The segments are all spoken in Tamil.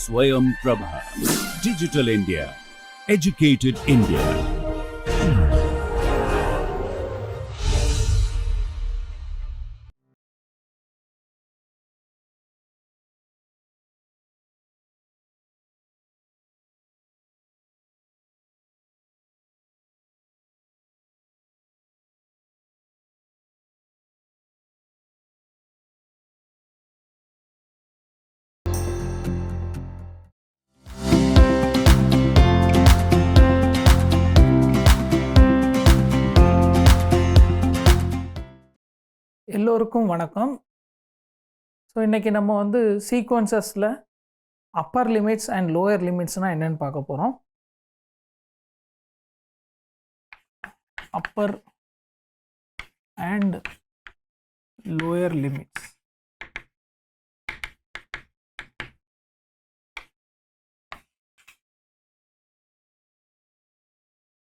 Swayam Prabha. Digital India. Educated India. எல்லோருக்கும் வணக்கம். ஸோ இன்றைக்கி நம்ம வந்து சீக்வன்சஸில் அப்பர் லிமிட்ஸ் அண்ட் லோயர் லிமிட்ஸ்னால் என்னென்னு பார்க்க போகிறோம். Upper and lower limits.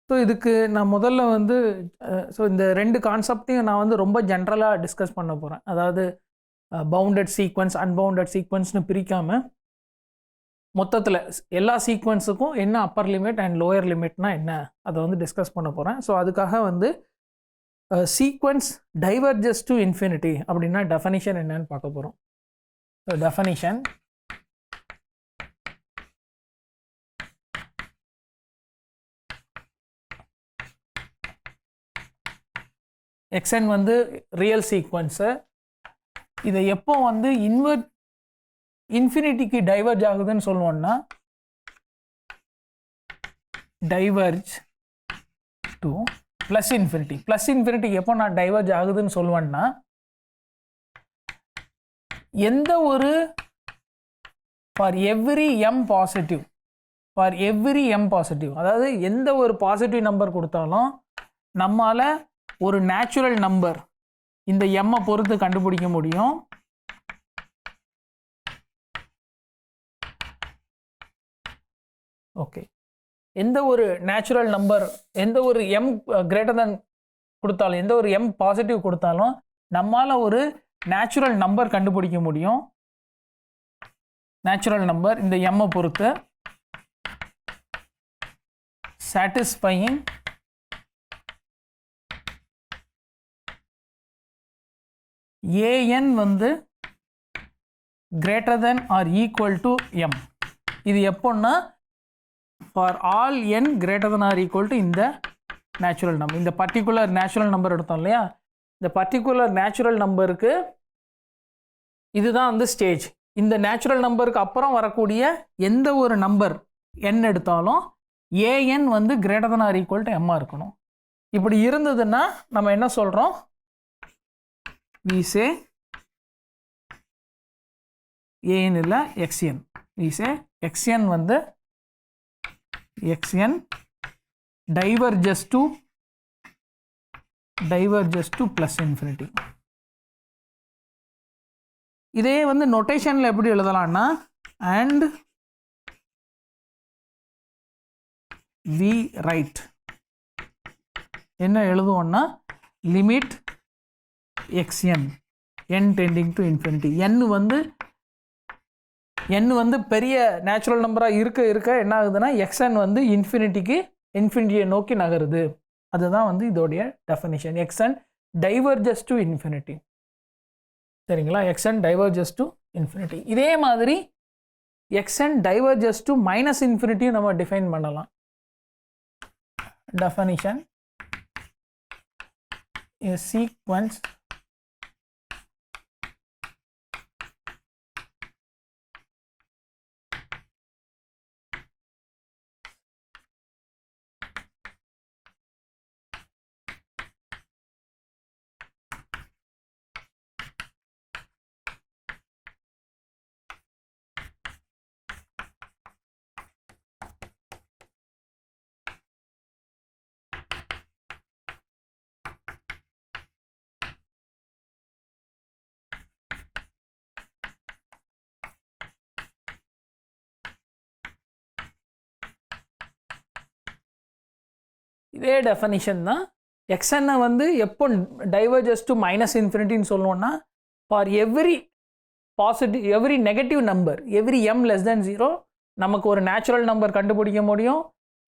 So இதுக்கு நான் முதல்ல வந்து இந்த ரெண்டு கான்செப்டையும் நான் வந்து ரொம்ப ஜென்ரலாக டிஸ்கஸ் பண்ண போகிறேன். அதாவது பவுண்டட் சீக்வன்ஸ், அன்பவுண்டட் சீக்வன்ஸ்னு பிரிக்காமல் மொத்தத்தில் எல்லா சீக்வன்ஸுக்கும் என்ன அப்பர் லிமிட் அண்ட் லோயர் லிமிட்னா என்ன அதை வந்து டிஸ்கஸ் பண்ண போகிறேன். ஸோ அதுக்காக வந்து சீக்வன்ஸ் டைவர்ஜஸ் டு இன்ஃபினிட்டி அப்படின்னா டெஃபனிஷன் என்னன்னு பார்க்க போகிறோம். ஸோ டெஃபனிஷன் xn வந்து ரியல் சீக்வன்ஸு. இதை எப்போ வந்து இன்ஃபினிட்டிக்கு டைவர்ஜ் ஆகுதுன்னு சொல்லுவோம்னா diverge to plus infinity. Plus இன்ஃபினிட்டிக்கு எப்போ நான் டைவர்ஜ் ஆகுதுன்னு சொல்லுவேன்னா எந்த ஒரு ஃபார் எவ்ரி எம் பாசிட்டிவ், அதாவது எந்த ஒரு பாசிட்டிவ் நம்பர் கொடுத்தாலும் நம்மால் ஒரு நேச்சுரல் நம்பர் இந்த எம்மை பொறுத்து கண்டுபிடிக்க முடியும். ஓகே, எந்த ஒரு நேச்சுரல் நம்பர், எந்த ஒரு எம் கிரேட்டர் தென் கொடுத்தாலும், எந்த ஒரு எம் பாசிட்டிவ் கொடுத்தாலும் நம்மால் ஒரு நேச்சுரல் நம்பர் கண்டுபிடிக்க முடியும். நேச்சுரல் நம்பர் இந்த எம்மை பொறுத்து சாட்டிஸ்ஃபையிங் an வந்து greater than or equal to m. இது எப்போன்னா for all n greater than or equal to இந்த நேச்சுரல் நம்பர், இந்த பர்டிகுலர் நேச்சுரல் நம்பர் எடுத்தோம் இல்லையா, இந்த பர்டிகுலர் நேச்சுரல் நம்பருக்கு இதுதான் வந்து ஸ்டேஜ். இந்த நேச்சுரல் நம்பருக்கு அப்புறம் வரக்கூடிய எந்த ஒரு நம்பர் n எடுத்தாலும் an வந்து greater than or equal to m இருக்கணும். இப்படி இருந்ததுன்னா நம்ம என்ன சொல்கிறோம், we say an இல்ல xn. we say xn வந்து xn diverges to plus infinity. இதே வந்து நோட்டேஷனில் எப்படி எழுதலாம்னா and we write என்ன எழுதுவோம்னா limit xn n tending to infinity. n வந்து பெரிய நேச்சுரல் நம்பராக இருக்க என்ன ஆகுதுன்னா xn வந்து இன்ஃபினிட்டியை நோக்கி நகருது. அதுதான் வந்து இதோடைய definition. xn diverges to infinity. சரிங்களா, xn diverges to infinity. இதே மாதிரி xn diverges to minus infinity நம்ம டிஃபைன் பண்ணலாம். டெஃபினிஷன் a sequence இதே டெஃபனிஷன் தான். எக்ஸ்என்னை வந்து எப்போ டைவர்ஜஸ் டு மைனஸ் இன்ஃபினிட்டின்னு சொல்லுவோம்னா for every positive every negative number every M less than 0 நமக்கு ஒரு நேச்சுரல் நம்பர் கண்டுபிடிக்க முடியும்.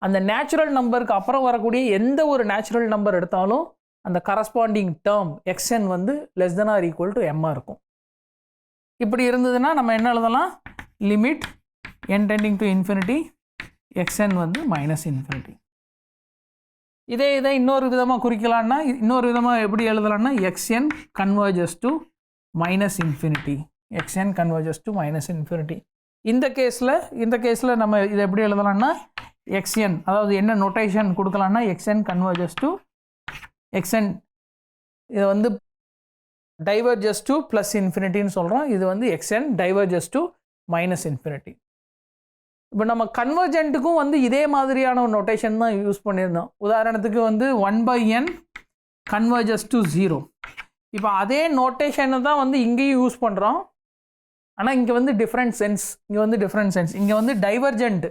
அந்த நேச்சுரல் நம்பருக்கு அப்புறம் வரக்கூடிய எந்த ஒரு நேச்சுரல் நம்பர் எடுத்தாலும் அந்த கரஸ்பாண்டிங் டேர்ம் xn வந்து less than or equal to எம்மாக இருக்கும். இப்படி இருந்ததுன்னா நம்ம என்ன எழுதலாம், limit n tending to infinity xn வந்து மைனஸ் இன்ஃபினிட்டி. இதை இன்னொரு விதமாக குறிக்கலான்னா, இன்னொரு விதமாக எப்படி எழுதலாம்னா xn converges to minus infinity. xn converges to minus infinity. இந்த கேஸில் நம்ம இதை எப்படி எழுதலாம்னா xn, அதாவது என்ன நோட்டேஷன் கொடுக்கலாம்னா xn கன்வர்ஜஸ் டு xn, இது வந்து டைவர்ஜஸ் டு ப்ளஸ் இன்ஃபினிட்டின்னு சொல்கிறோம். இது வந்து xn diverges to minus infinity. இப்போ நம்ம கன்வர்ஜென்ட்டுக்கும் வந்து இதே மாதிரியான ஒரு நோட்டேஷன் தான் யூஸ் பண்ணியிருந்தோம். உதாரணத்துக்கு வந்து 1/n கன்வர்ஜஸ் டு 0. இப்போ அதே நோட்டேஷனை தான் வந்து இங்கேயும் யூஸ் பண்ணுறோம். ஆனால் இங்கே வந்து டிஃப்ரெண்ட் சென்ஸ். இங்கே வந்து டைவர்ஜென்ட்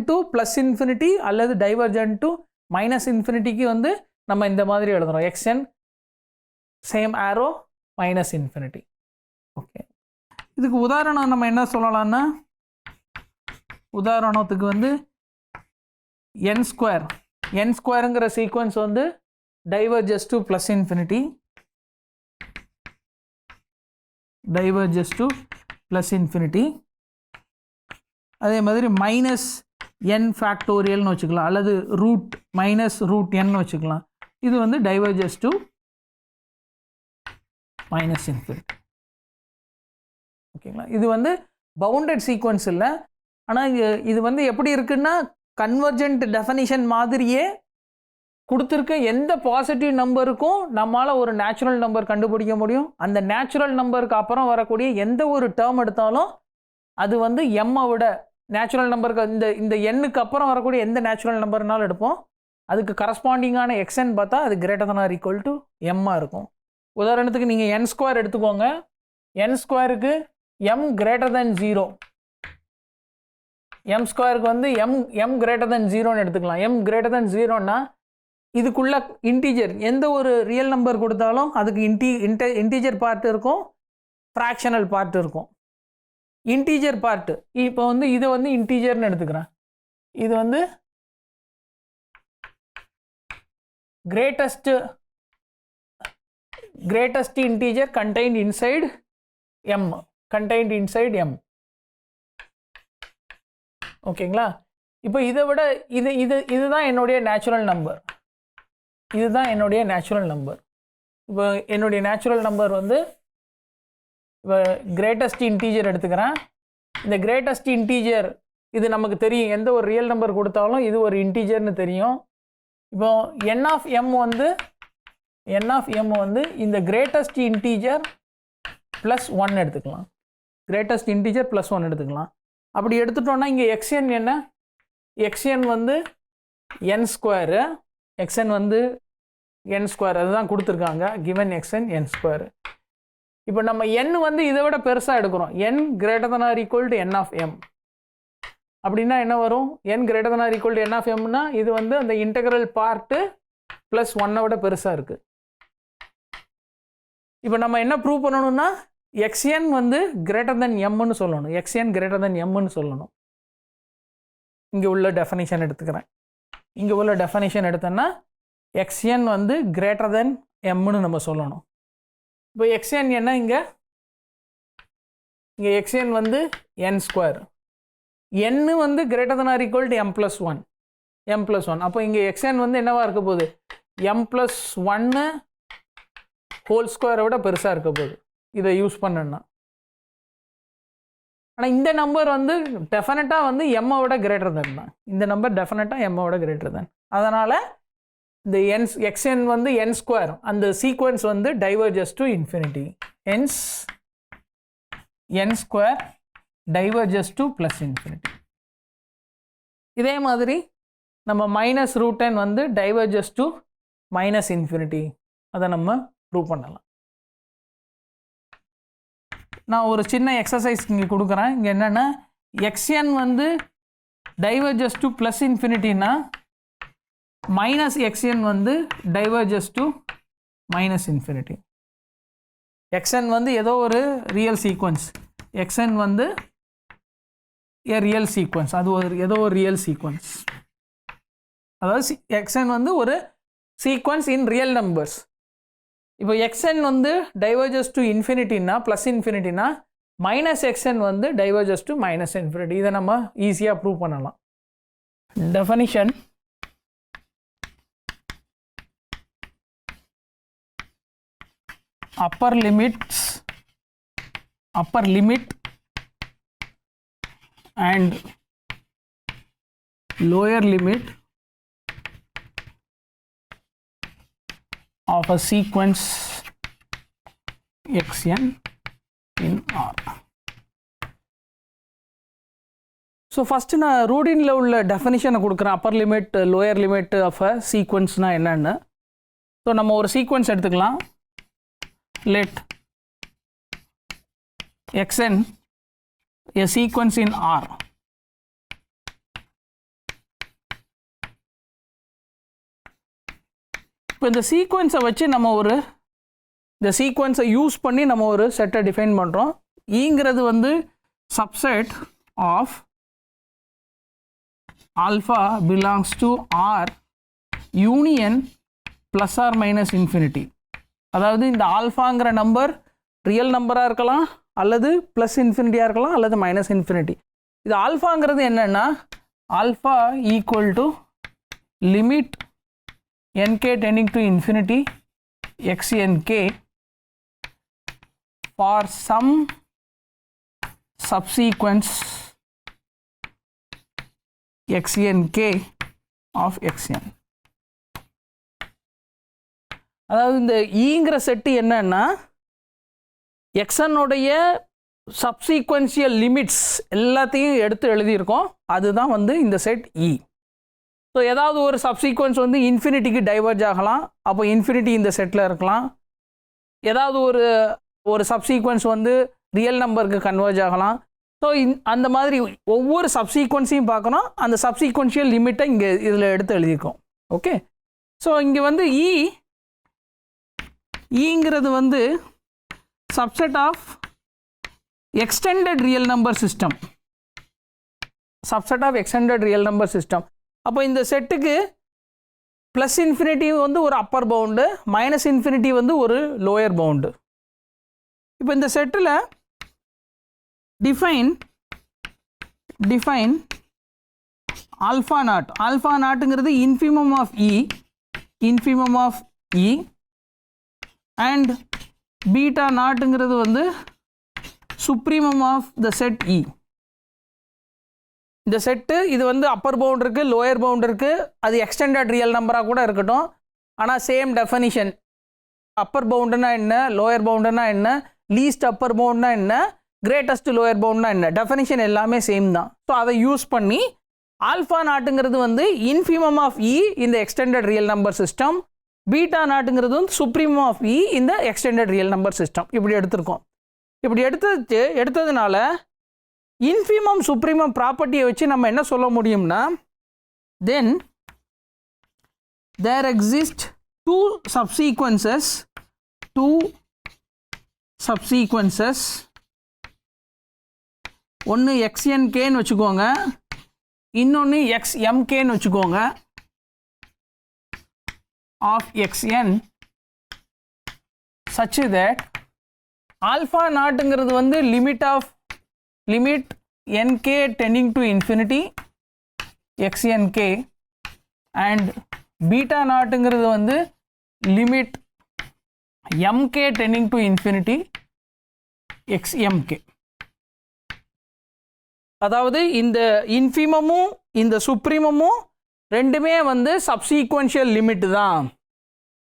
டு ப்ளஸ் இன்ஃபினிட்டி அல்லது டைவர்ஜென்ட் டு மைனஸ் இன்ஃபினிட்டிக்கு வந்து நம்ம இந்த மாதிரி எழுதுகிறோம். xn சேம் ஆரோ மைனஸ் இன்ஃபினிட்டி. ஓகே, இதுக்கு உதாரணம் நம்ம என்ன சொல்லலாம்னா, உதாரணத்துக்கு வந்து n ஸ்கொயருங்கிற சீக்வன்ஸ் வந்து டைவர்ஜஸ் டு ப்ளஸ் இன்ஃபினிட்டி, அதே மாதிரி மைனஸ் n ஃபேக்டோரியல்னு வச்சுக்கலாம், அல்லது √n வச்சுக்கலாம். இது வந்து டைவர்ஜஸ் டு மைனஸ் இன்ஃபினிட்டி. ஓகேங்களா, இது வந்து பவுண்டட் சீக்வன்ஸ் இல்லை. ஆனால் இது வந்து எப்படி இருக்குன்னா, கன்வர்ஜென்ட் டெஃபனிஷன் மாதிரியே கொடுத்துருக்க எந்த பாசிட்டிவ் நம்பருக்கும் நம்மளால் ஒரு நேச்சுரல் நம்பர் கண்டுபிடிக்க முடியும். அந்த நேச்சுரல் நம்பருக்கு அப்புறம் வரக்கூடிய எந்த ஒரு டேர்ம் எடுத்தாலும் அது வந்து எம்மை விட நேச்சுரல் நம்பருக்கு இந்த எண்ணுக்கு அப்புறம் வரக்கூடிய எந்த நேச்சுரல் நம்பர்னாலும் எடுப்போம். அதுக்கு கரஸ்பாண்டிங்கான xn பார்த்தா அது greater than or equal to எம்மாக இருக்கும். உதாரணத்துக்கு நீங்கள் n ஸ்கொயர் எடுத்துக்கோங்க. n ஸ்கொயருக்கு m கிரேட்டர் தென் 0, m ஸ்கொயருக்கு வந்து m கிரேட்டர் தென் 0ன்னு எடுத்துக்கலாம். m கிரேட்டர் தென் 0ன்னா இதுக்குள்ள இன்டீஜர் எந்த ஒரு ரியல் நம்பர் கொடுத்தாலும் அதுக்கு இன்டீஜர் பார்ட் இருக்கும், ஃப்ராக்ஷனல் பார்ட் இருக்கும். இன்டீஜர் பார்ட் இப்போ வந்து இதை வந்து இன்டீஜர்னு எடுத்துக்கிறேன். இது வந்து greatest integer contained inside m. ஓகேங்களா, இப்போ இதை விட இதுதான் என்னுடைய நேச்சுரல் நம்பர். இப்போ என்னுடைய நேச்சுரல் நம்பர் வந்து இப்போ கிரேட்டஸ்ட் இன்டீஜர் எடுத்துக்கிறேன். இந்த கிரேட்டஸ்ட் இன்டீஜர் இது நமக்கு தெரியும், எந்த ஒரு ரியல் நம்பர் கொடுத்தாலும் இது ஒரு இன்டீஜர்னு தெரியும். இப்போ n ஆஃப் m வந்து இந்த கிரேட்டஸ்ட் இன்டீஜர் ப்ளஸ் 1 எடுத்துக்கலாம். அப்படி எடுத்துட்டோம்னா இங்கே xn என்ன, xn வந்து n ஸ்கொயரு, அதுதான் கொடுத்துருக்காங்க. Given xn n square. இப்போ நம்ம n வந்து இதை விட பெருசாக எடுக்கிறோம். n greater than or equal to n of m. அப்படின்னா என்ன வரும், n greater than or equal to n of mனா இது வந்து அந்த இன்டெக்ரல் பார்ட்டு ப்ளஸ் 1 விட பெருசாக இருக்குது. இப்போ நம்ம என்ன ப்ரூவ் பண்ணணும்னா xn வந்து greater than mன்னு சொல்லணும். இங்கே உள்ள டெஃபனிஷன் எடுத்தோன்னா xn வந்து greater than mன்னு நம்ம சொல்லணும். இப்போ xn என்ன, இங்கே xn வந்து n ஸ்கொயர், n வந்து greater than or equal to m plus 1. அப்போ இங்கே xn வந்து என்னவா இருக்க போகுது, m plus 1 ஹோல் ஸ்கொயரை விட பெருசாக இருக்க போகுது இதை யூஸ் பண்ணணும்னா. ஆனால் இந்த நம்பர் வந்து டெஃபினட்டாக வந்து எம்மை விட கிரேட்டர் தென் தான். இந்த நம்பர் டெஃபினட்டாக எம்மை விட கிரேட்டர் தென். அதனால் இந்த xn வந்து n ஸ்கொயர், அந்த சீக்வன்ஸ் வந்து diverges to infinity. Hence n square diverges to plus infinity. இதே மாதிரி நம்ம -√n வந்து டைவர்ஜஸ் டு மைனஸ் இன்ஃபினிட்டி. அதை நம்ம ப்ரூவ் பண்ணலாம். நான் ஒரு சின்ன எக்ஸசைஸ் இங்கே கொடுக்குறேன். இங்கே என்னென்னா xn வந்து டைவர்ஜஸ் டு ப்ளஸ் இன்ஃபினிட்டினா -xn வந்து diverges to minus infinity. xn வந்து ஏதோ ஒரு ரியல் சீக்வன்ஸ், xn வந்து a ரியல் சீக்வன்ஸ், அது ஒரு ஏதோ ஒரு ரியல் சீக்வன்ஸ். அதாவது xn வந்து ஒரு சீக்வன்ஸ் இன் ரியல் நம்பர்ஸ். இப்போ xn வந்து டைவர்ஜஸ் டு இன்ஃபினிட்டினா ப்ளஸ் இன்ஃபினிட்டினா மைனஸ் xn வந்து டைவர்ஜஸ் டு மைனஸ் இன்ஃபினிட்டி. இதை நம்ம ஈஸியாக ப்ரூவ் பண்ணலாம். Definition upper limit and lower limit of a sequence xn in R. So first நான் ரூடினில் உள்ள டெஃபனிஷனை கொடுக்குறேன். Upper limit lower limit of a சீக்வன்ஸ்னால் என்னென்னு. ஸோ நம்ம ஒரு சீக்வன்ஸ் எடுத்துக்கலாம். Let xn a sequence in R. இப்போ இந்த சீக்வன்ஸை வச்சு நம்ம இந்த சீக்வன்ஸை யூஸ் பண்ணி நம்ம ஒரு செட்டை டிஃபைன் பண்ணுறோம். ஈங்கிறது வந்து subset of alpha belongs to R union plus or minus infinity. அதாவது இந்த ஆல்ஃபாங்கிற நம்பர் ரியல் நம்பராக இருக்கலாம், அல்லது ப்ளஸ் இன்ஃபினிட்டியாக இருக்கலாம், அல்லது மைனஸ் இன்ஃபினிட்டி. இது ஆல்ஃபாங்கிறது என்னென்னா alpha equal to limit nk tending to infinity xnk for some subsequence xnk of xn. அதாவது இந்த ஈங்கிற செட்டு என்னன்னா எக்ஸனுடைய சப்சீக்வன்ஷியல் லிமிட்ஸ் எல்லாத்தையும் எடுத்து எழுதியிருக்கோம். அதுதான் வந்து இந்த செட் இ. ஸோ ஏதாவது ஒரு சப்சீக்வன்ஸ் வந்து இன்ஃபினிட்டிக்கு டைவர்ஜ் ஆகலாம், அப்போ இன்ஃபினிட்டி இந்த செட்டில் இருக்கலாம். ஏதாவது ஒரு சப்சீக்வன்ஸ் வந்து ரியல் நம்பருக்கு கன்வர்ஜ் ஆகலாம். ஸோ அந்த மாதிரி ஒவ்வொரு சப்சீக்வன்ஸையும் பார்க்கணும். அந்த சப்சீக்வன்ஷியல் லிமிட்டை இங்கே இதில் எடுத்து எழுதியிருக்கோம். ஓகே, ஸோ இங்கே வந்து ஈங்கிறது வந்து subset of extended real number system. Subset of extended real number system. அப்போ இந்த செட்டுக்கு ப்ளஸ் இன்ஃபினிட்டி வந்து ஒரு அப்பர் பவுண்டு, மைனஸ் இன்ஃபினிட்டி வந்து ஒரு லோயர் பவுண்டு. இப்போ இந்த செட்டில் டிஃபைன் ஆல்ஃபா நாட். ஆல்ஃபா நாட்டுங்கிறது infimum of E and beta நாட்டுங்கிறது வந்து supremum of the set E. இந்த செட்டு இது வந்து அப்பர் பவுண்ட் இருக்குது, லோயர் பவுண்ட் இருக்குது. அது எக்ஸ்டெண்டட் ரியல் நம்பராக கூட இருக்கட்டும். ஆனால் சேம் டெஃபனிஷன். அப்பர் பவுண்டுனா என்ன, லோயர் பவுண்டுனா என்ன, லீஸ்ட் அப்பர் பவுண்ட்னா என்ன, கிரேட்டஸ்ட் லோயர் பவுண்ட்னா என்ன, டெஃபனிஷன் எல்லாமே சேம் தான். ஸோ அதை யூஸ் பண்ணி ஆல்ஃபா நாட்டுங்கிறது வந்து இன்ஃபிமம் ஆஃப் இ இந்த extended real number system, beta நாட்டுங்கிறது வந்து சுப்ரீமம் ஆஃப் இ இந்த எக்ஸ்டெண்டட் ரியல் நம்பர் சிஸ்டம். இப்படி எடுத்திருக்கோம். இப்படி எடுத்ததுனால இன்ஃபிமம் சுப்ரீமம் ப்ராப்பர்ட்டியை வச்சு நம்ம என்ன சொல்ல முடியும்னா, தென் தேர் எக்ஸிஸ்ட் two subsequences ஒன்று xnkன்னு வச்சுக்கோங்க, இன்னொன்று xmkன்னு வச்சுக்கோங்க, of xn such that alpha நாட்டுங்கிறது வந்து limit nk tending to infinity xnk and beta நாட்டுங்கிறது வந்து limit mk tending to infinity xmk. அதாவது இந்த இன்ஃபிமமும் இந்த சுப்ரீமமும் ரெண்டுமே வந்து சப்சீக்வென்ஷியல் லிமிட் தான்.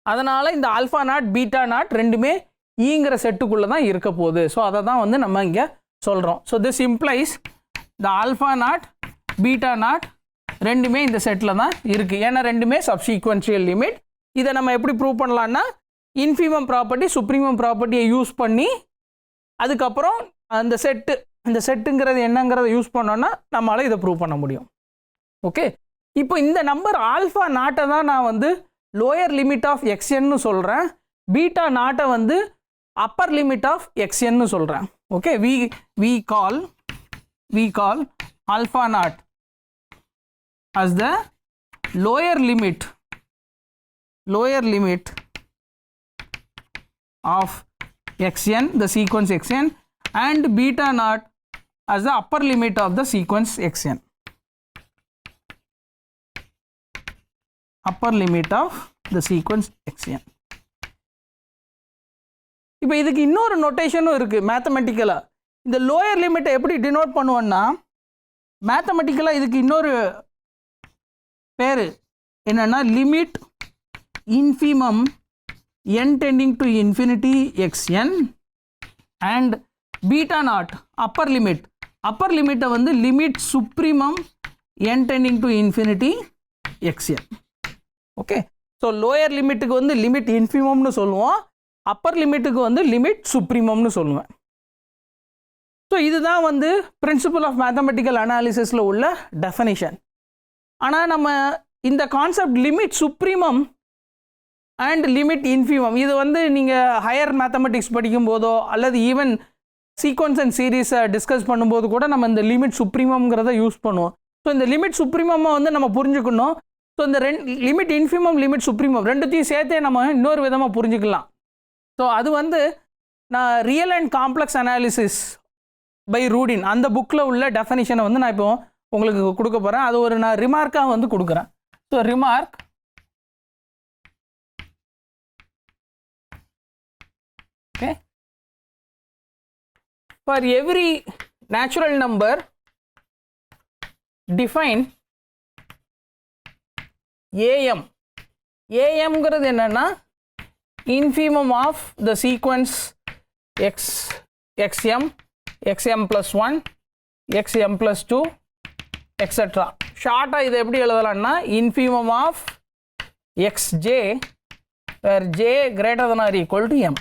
அதனால் இந்த ஆல்ஃபா நாட் பீட்டா நாட் ரெண்டுமே ஈங்கிற செட்டுக்குள்ளே தான் இருக்க போகுது. ஸோ அதை தான் வந்து நம்ம இங்கே சொல்கிறோம். So this implies the alpha not beta naught ரெண்டுமே இந்த செட்டில் தான் இருக்குது. ஏன்னா ரெண்டுமே சப்சீக்வென்ஷியல் லிமிட். இதை நம்ம எப்படி ப்ரூவ் பண்ணலான்னா, இன்ஃபிமம் ப்ராப்பர்ட்டி சுப்ரீமம் ப்ராப்பர்ட்டியை யூஸ் பண்ணி அதுக்கப்புறம் இந்த செட்டுங்கிறது என்னங்கிறத யூஸ் பண்ணோன்னா நம்மளால் இதை ப்ரூவ் பண்ண முடியும். ஓகே, இப்போ இந்த நம்பர் ஆல்ஃபா நாட்டை தான் நான் வந்து லோயர் லிமிட் ஆஃப் எக்ஸ்என்னு சொல்கிறேன், பீட்டா நாட்டை வந்து upper limit of xn னு சொல்கிறேன். Okay, we call alpha naught as the lower limit of xn, the sequence xn, and beta naught as the upper limit of the sequence xn. Upper limit of the sequence xn. இப்போ இதுக்கு இன்னொரு நோட்டேஷனும் இருக்குது மேத்தமெட்டிக்கலாக. இந்த லோயர் லிமிட்டை எப்படி டினோட் பண்ணுவோன்னா, மேத்தமெட்டிக்கலாக இதுக்கு இன்னொரு பேர் என்னென்னா limit infimum n tending to infinity xn and beta naught upper லிமிட்டை வந்து limit supremum n tending to infinity xn. Okay, so lower லிமிட்டுக்கு வந்து லிமிட் இன்ஃபிமம்னு சொல்லுவோம், அப்பர் லிமிட்டுக்கு வந்து லிமிட் சுப்ரீமம்னு சொல்லுவேன். ஸோ இதுதான் வந்து பிரின்சிபல் ஆஃப் மேத்தமெட்டிக்கல் அனாலிசிஸில் உள்ள டெஃபனிஷன். ஆனால் நம்ம இந்த concept limit supremum and limit infimum இது வந்து நீங்கள் ஹையர் மேத்தமெட்டிக்ஸ் படிக்கும்போதோ அல்லது ஈவன் சீக்வன்ஸ் அண்ட் சீரீஸை டிஸ்கஸ் பண்ணும்போது கூட நம்ம இந்த லிமிட் சுப்ரீமம்ங்கிறத யூஸ் பண்ணுவோம். ஸோ இந்த லிமிட் சுப்ரீமம்மை வந்து நம்ம புரிஞ்சுக்கணும். ஸோ இந்த லிமிட் இன்ஃபிமம் லிமிட் சுப்ரீமம் ரெண்டுத்தையும் சேர்த்தே நம்ம இன்னொரு விதமாக புரிஞ்சுக்கலாம். ஸோ அது வந்து நான் real and complex analysis by Rudin அந்த புக்கில் உள்ள டெஃபனிஷனை வந்து நான் இப்போ உங்களுக்கு கொடுக்க போகிறேன். அது ஒரு நான் ரிமார்க்காக வந்து கொடுக்குறேன். So remark, okay, for every natural number define amங்கிறது என்னன்னா infimum of the sequence xm plus 1 xm plus 2 etc. ஷார்ட்டாக இதை எப்படி எழுதலாம்னா infimum of xj where j greater than or equal to m.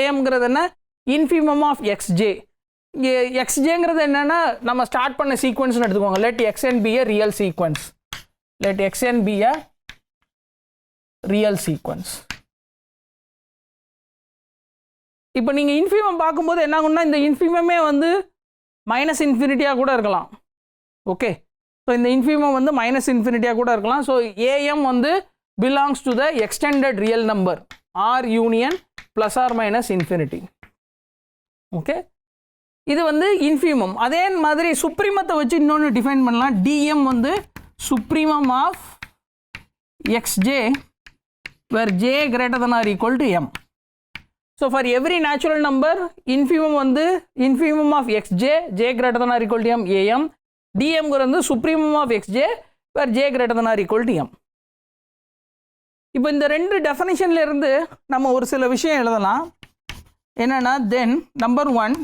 amங்கிறது என்ன, infimum of xj. xjங்கிறது என்னன்னா நம்ம ஸ்டார்ட் பண்ண சீக்வன்ஸ்னு எடுத்துக்கோங்க. let xn be a real sequence. let xn be a real sequence. இப்போ நீங்கள் இன்ஃபிமம் பார்க்கும்போது என்ன ஆகும்னா இந்த இன்ஃபிமமே வந்து மைனஸ் இன்ஃபினிட்டியாக கூட இருக்கலாம். ஓகே, ஸோ இந்த இன்ஃபிமம் வந்து மைனஸ் இன்ஃபினிட்டியாக கூட இருக்கலாம். ஸோ ஏஎம் வந்து belongs to the extended real number R union plus or minus infinity. Okay, இது வந்து இன்ஃபிமம். அதே மாதிரி சுப்ரீமத்தை வச்சு இன்னொன்று டிஃபைன் பண்ணலாம். டிஎம் வந்து supremum of XJ where J greater than or equal to m. So for every natural number infimum வந்து infimum of xj j greater than or equal to m am. dm வந்து supremum of xj where j greater than or equal to m. இப்போ இந்த ரெண்டு டெஃபனிஷன்ல இருந்து நம்ம ஒரு சில விஷயம் எழுதலாம். என்னன்னா then number 1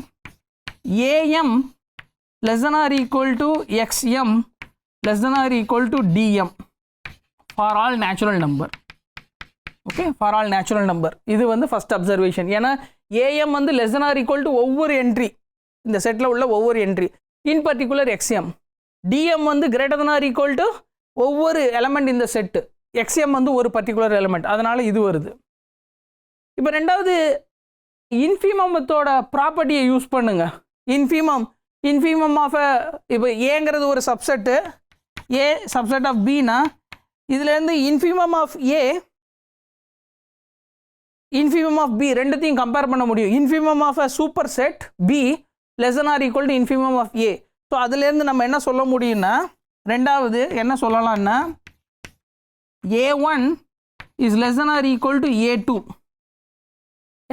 am less than or equal to xm less than or equal to dm for all natural number. Okay, for all natural number. இது வந்து ஃபஸ்ட் அப்சர்வேஷன். ஏன்னா ஏஎம் வந்து less than or equal to ஒவ்வொரு என்ட்ரி, இந்த செட்டில் உள்ள ஒவ்வொரு entry, in particular X M. T M வந்து greater than or equal to ஒவ்வொரு எலமெண்ட் இந்த செட்டு, எக்ஸ்எம் வந்து ஒரு பர்டிகுலர் எலமெண்ட், அதனால் இது வருது. இப்போ ரெண்டாவது இன்ஃபிமத்தோட ப்ராப்பர்ட்டியை யூஸ் பண்ணுங்க. இன்ஃபிமம் ஆஃப் இப்போ ஏங்கிறது ஒரு சப்செட்டு, ஏ சப்செட் ஆஃப் பின்னா இதுலேருந்து infimum of A infimum of b ரெண்டுத்தையும் கம்பேர் பண்ண முடியும். infimum of a super set b less than or equal to infimum of a. So அதுலேருந்து நம்ம என்ன சொல்ல முடியும்னா, ரெண்டாவது என்ன சொல்லலாம்னா a1 is less than or equal to a2.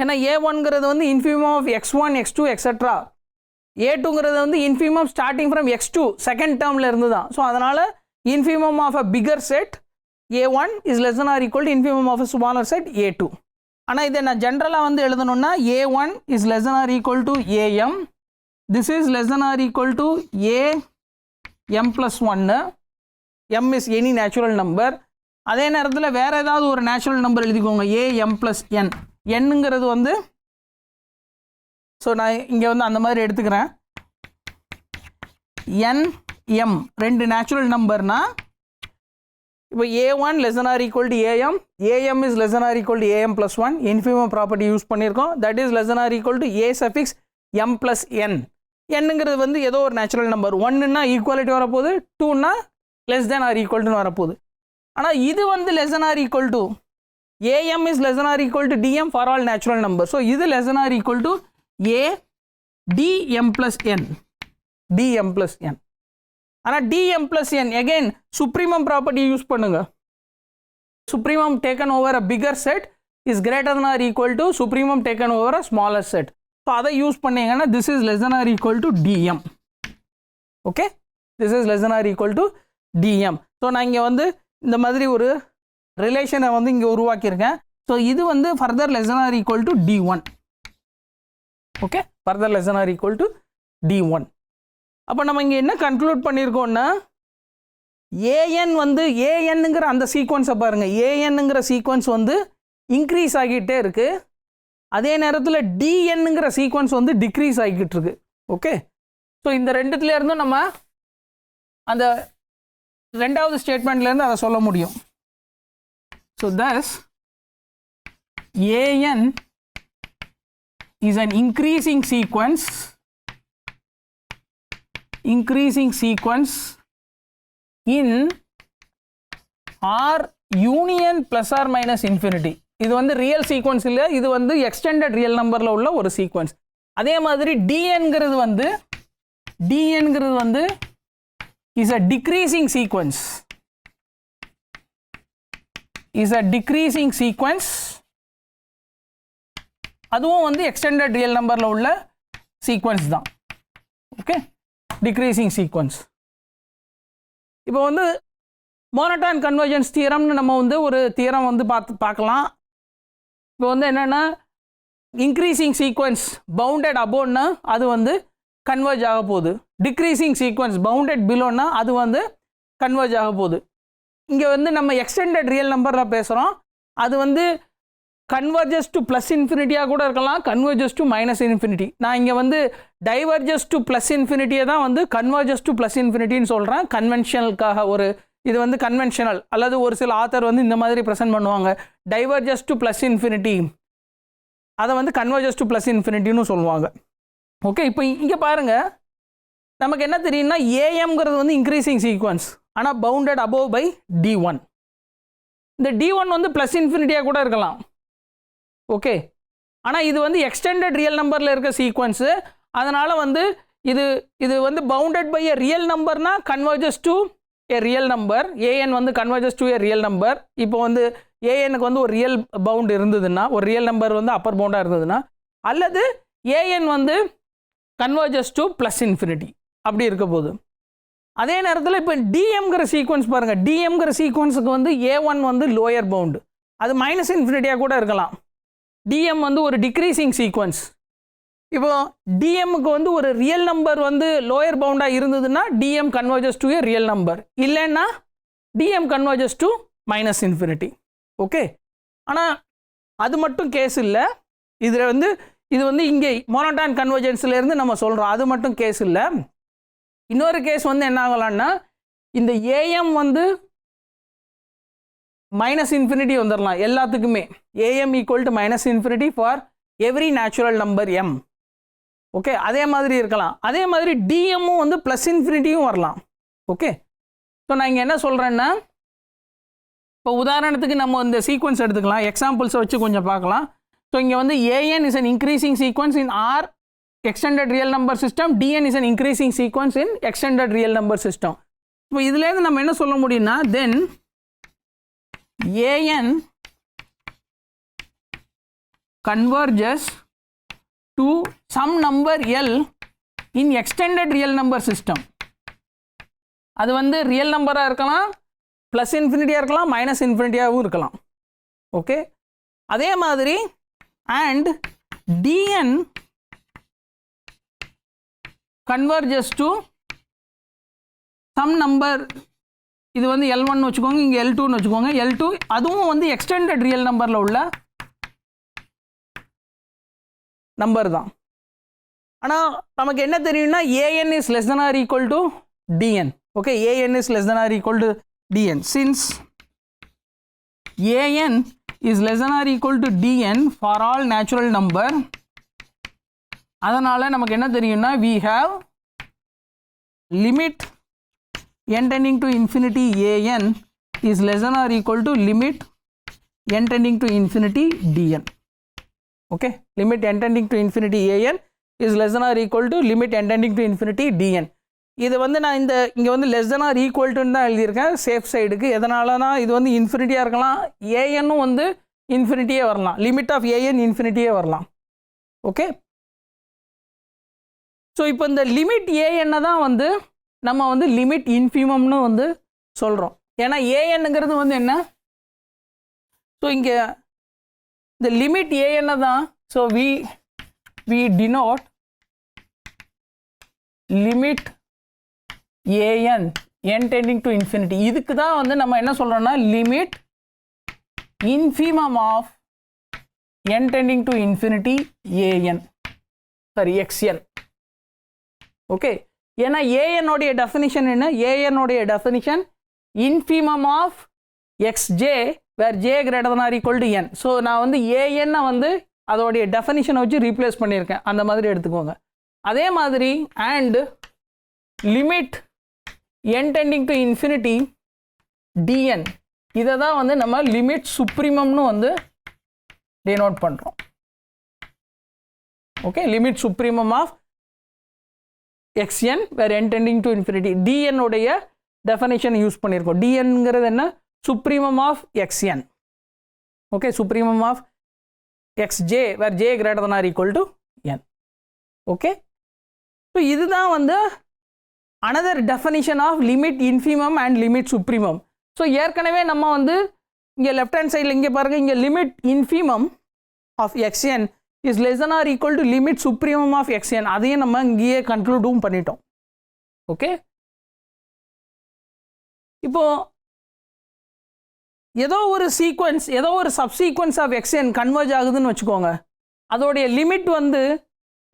ஏன்னா a1ங்கிறது வந்து infimum of x1 x2 etc. a2ங்கிறது வந்து infimum starting from x2 second டேர்மில் இருந்து தான். ஸோ அதனால் infimum of a bigger set a1 is less than or equal to infimum of a smaller set a2. ஆனால் இதை நான் ஜென்ரலாக வந்து எழுதணும்னா a1 is less than or equal to am, this is less than or equal to am plus 1, m is any natural number. அதே நேரத்தில் வேறு ஏதாவது ஒரு நேச்சுரல் நம்பர் எழுதிக்கோங்க, am plus n. என்னங்கிறது வந்து ஸோ நான் இங்கே வந்து அந்த மாதிரி எடுத்துக்கிறேன். n m ரெண்டு நேச்சுரல் நம்பர்னால் இப்போ a1 less than or equal to am is less than or equal to am plus 1, infimum property use பண்ணியிருக்கோம், that is less than or equal to a suffix m plus n. என்னங்கிறது வந்து ஏதோ ஒரு நேச்சுரல் நம்பர், 1ன்னா ஈக்குவாலிட்டி வரப்போகுது, 2ன்னா லெஸ் தேன் ஆர் ஈக்குவல்ட்டுன்னு வரப்போகுது. ஆனால் இது வந்து less than or equal to am is less than or equal to dm for all natural numbers. So இது less than or equal to a dm plus n, dm plus n. ஆனால் dm plus n again supremum property use பண்ணுங்க. supremum taken over a bigger set is greater than or equal to supremum taken over a smaller set. So அதை யூஸ் பண்ணீங்கன்னா this is less than or equal to dm. Okay, this is less than or equal to dm. So நான் இங்கே வந்து இந்த மாதிரி ஒரு ரிலேஷனை வந்து இங்கே உருவாக்கியிருக்கேன். ஸோ இது வந்து further less than or equal to d1. Okay, further less than or equal to d1. அப்போ நம்ம இங்கே என்ன கன்க்ளூட் பண்ணியிருக்கோம்னா an வந்து anங்கிற அந்த சீக்வன்ஸை பாருங்கள், anங்கிற சீக்வன்ஸ் வந்து இன்க்ரீஸ் ஆகிட்டே இருக்குது, அதே நேரத்தில் dnங்கிற சீக்வன்ஸ் வந்து டிக்ரீஸ் ஆகிக்கிட்டு இருக்கு. ஓகே, ஸோ இந்த ரெண்டுத்துலேருந்தும் நம்ம அந்த ரெண்டாவது ஸ்டேட்மெண்ட்லேருந்து அதை சொல்ல முடியும். So thus an is an increasing sequence in R union plus or minus infinity. இது வந்து ரியல் சீக்வன்ஸ் இல்லை, இது வந்து எக்ஸ்டெண்டட் ரியல் நம்பரில் உள்ள ஒரு சீக்வன்ஸ். அதே மாதிரி dnங்கிறது வந்து is a decreasing sequence, அதுவும் வந்து எக்ஸ்டெண்டட் ரியல் நம்பரில் உள்ள சீக்வன்ஸ் தான். Okay, decreasing sequence. இப்போ வந்து மோனோட்டான் கன்வர்ஜென்ஸ் தியரம்னு நம்ம வந்து ஒரு தியரம் வந்து பார்க்கலாம். இப்போ வந்து என்னென்னா இன்க்ரீசிங் சீக்வன்ஸ் பவுண்டட் அபோவ்னா அது வந்து கன்வர்ஜ் ஆக போகுது, டிக்ரீசிங் சீக்வன்ஸ் பவுண்டட் பிலோன்னா அது வந்து கன்வர்ஜ் ஆக போகுது. இங்கே வந்து நம்ம எக்ஸ்டெண்டட் ரியல் நம்பரில் பேசுகிறோம், அது வந்து கன்வர்ஜஸ் டு ப்ளஸ் இன்ஃபினிட்டியாக கூட இருக்கலாம், கன்வர்ஜஸ் டு மைனஸ் இன்ஃபினிட்டி. நான் இங்கே வந்து டைவர்ஜஸ் டு ப்ளஸ் இன்ஃபினிட்டியை தான் வந்து கன்வர்ஜஸ் டு ப்ளஸ் இன்ஃபினிட்டின்னு சொல்கிறேன். கன்வென்ஷனலுக்காக ஒரு இது வந்து கன்வென்ஷனல், அல்லது ஒரு சில ஆத்தர் வந்து இந்த மாதிரி ப்ரெசென்ட் பண்ணுவாங்க, டைவர்ஜஸ் டு ப்ளஸ் இன்ஃபினிட்டி, அதை வந்து கன்வர்ஜஸ் டு ப்ளஸ் இன்ஃபினிட்டின்னு சொல்லுவாங்க. ஓகே, இப்போ இங்கே பாருங்கள், நமக்கு என்ன தெரியும்னா ஏஎம்ங்கிறது வந்து இன்க்ரீசிங் சீக்வன்ஸ், ஆனால் பவுண்டட் அபோவ் பை d1. இந்த d1 வந்து ப்ளஸ் இன்ஃபினிட்டியாக கூட இருக்கலாம். ஓகே, ஆனால் இது வந்து எக்ஸ்டெண்டட் ரியல் நம்பரில் இருக்க சீக்வன்ஸு, அதனால் வந்து இது வந்து பவுண்டட் பை எ ரியல் நம்பர்னா converges to a real number, an வந்து converges to a real number. இப்போ வந்து ஏஎனுக்கு வந்து ஒரு ரியல் பவுண்ட் இருந்ததுன்னா, ஒரு ரியல் நம்பர் வந்து அப்பர் பவுண்டாக இருந்ததுன்னா, அல்லது an வந்து கன்வர்ஜஸ் டு ப்ளஸ் இன்ஃபினிட்டி அப்படி இருக்க போகுது. அதே நேரத்தில் இப்போ டிஎம்ங்கிற சீக்வன்ஸ் பாருங்கள், டிஎம்ங்கிற சீக்வன்ஸுக்கு வந்து a1 வந்து லோயர் பவுண்டு, அது மைனஸ் இன்ஃபினிட்டியாக கூட இருக்கலாம். டிஎம் வந்து ஒரு டிக்ரீசிங் சீக்வன்ஸ். இப்போ டிஎம்முக்கு வந்து ஒரு ரியல் நம்பர் வந்து லோயர் பவுண்டாக இருந்ததுன்னா T M converges to a real number, இல்லைன்னா T M converges to minus infinity. Okay, ஆனால் அது மட்டும் கேஸ் இல்லை, இதில் வந்து இது வந்து இங்கே மோனோட்டான் கன்வர்ஜென்ஸ்லேருந்து நம்ம சொல்கிறோம், அது மட்டும் கேஸ் இல்லை. இன்னொரு கேஸ் வந்து என்ன ஆகலான்னா, இந்த ஏஎம் வந்து மைனஸ் இன்ஃபினிட்டி வந்துடலாம் எல்லாத்துக்குமே, AM equal to minus infinity for every natural number M. Okay, அதே மாதிரி இருக்கலாம். அதே மாதிரி டிஎம்மும் வந்து ப்ளஸ் இன்ஃபினிட்டியும் வரலாம். ஓகே, ஸோ நான் இங்கே என்ன சொல்கிறேன்னா, இப்போ உதாரணத்துக்கு நம்ம இந்த சீக்வன்ஸ் எடுத்துக்கலாம், எக்ஸாம்பிள்ஸை வச்சு கொஞ்சம் பார்க்கலாம். ஸோ இங்கே வந்து AN is an increasing sequence in R extended real number system, dn is an increasing sequence in extended real number system. இப்போ இதிலேருந்து நம்ம என்ன சொல்ல முடியும்னா, then an converges to some number L in extended real number system. அது வந்து ரியல் நம்பராக இருக்கலாம், ப்ளஸ் இன்ஃபினிட்டியாக இருக்கலாம், மைனஸ் இன்ஃபினிட்டியாகவும் இருக்கலாம். ஓகே, அதே மாதிரி and dn converges to some number, இது வந்து L1 வச்சுக்கோங்க, இங்கே L2 வச்சுக்கோங்க, L2 அதுவும் வந்து எக்ஸ்டெண்டட் ரியல் நம்பரில் உள்ள நம்பர் தான். ஆனால் நமக்கு என்ன தெரியும்னா an is less than or equal to dn. Okay, an is less than or equal to dn. Since an is less than or equal to dn for all natural number. அதனால நமக்கு என்ன தெரியும்னா we have limit n tending to infinity an is less than or equal to limit n tending to infinity dn. Okay, limit n tending to infinity an is less than or equal to limit n tending to infinity dn. இது வந்து நான் இங்கே வந்து less than or equal to தான் எழுதியிருக்கேன் சேஃப் சைடுக்கு. எதனாலனா இது வந்து இன்ஃபினிட்டியாக இருக்கலாம், ஏஎன்னும் வந்து இன்ஃபினிட்டியே வரலாம், லிமிட் ஆஃப் ஏஎன் இன்ஃபினிட்டியே வரலாம். ஓகே, ஸோ இப்போ இந்த லிமிட் ஏஎன்னை தான் வந்து நம்ம வந்து லிமிட் இன்ஃபிமம்னு வந்து சொல்கிறோம். ஏன்னா ஏஎன்னுங்கிறது வந்து என்ன, ஸோ இங்கே இந்த லிமிட் ஏஎன்னை தான், so we denote limit an n tending to infinity. இதுக்கு தான் வந்து நம்ம என்ன சொல்கிறோம்னா limit infimum of n tending to infinity an sorry xn. Okay, ஏன்னா an உடைய டெஃபினிஷன் என்ன, an உடைய definition infimum of xj where j greater than or equal to n. So நான் வந்து an வந்து அதோடைய டெஃபினிஷனை வச்சு ரீப்ளேஸ் பண்ணியிருக்கேன், அந்த மாதிரி எடுத்துக்கோங்க. அதே மாதிரி and limit n tending to infinity dn, இதை தான் வந்து நம்ம லிமிட் சுப்ரீமம்னு வந்து டினோட் பண்ணுறோம். Okay, limit supremum of xn where n tending to infinity dn உடைய டெஃபினேஷன் யூஸ் பண்ணியிருக்கோம். dnங்கிறது என்ன, supremum of xn. Okay, supremum of xj where j greater than or equal to n. Okay, so இதுதான் வந்து another definition of limit infimum and limit supremum. So ஏற்கனவே நம்ம வந்து இங்கே லெஃப்ட் ஹேண்ட் சைடில் இங்கே பாருங்கள், இங்கே limit infimum of xn is less than or equal to limit supremum of xn, அதையும் நம்ம இங்கேயே கன்க்ளூடும் பண்ணிட்டோம். ஓகே, இப்போ ஏதோ ஒரு சீக்வன்ஸ், ஏதோ ஒரு சப்சீக்வன்ஸ் ஆஃப் xn கன்வர்ஜ் ஆகுதுன்னு வச்சுக்கோங்க, அதோடைய லிமிட் வந்து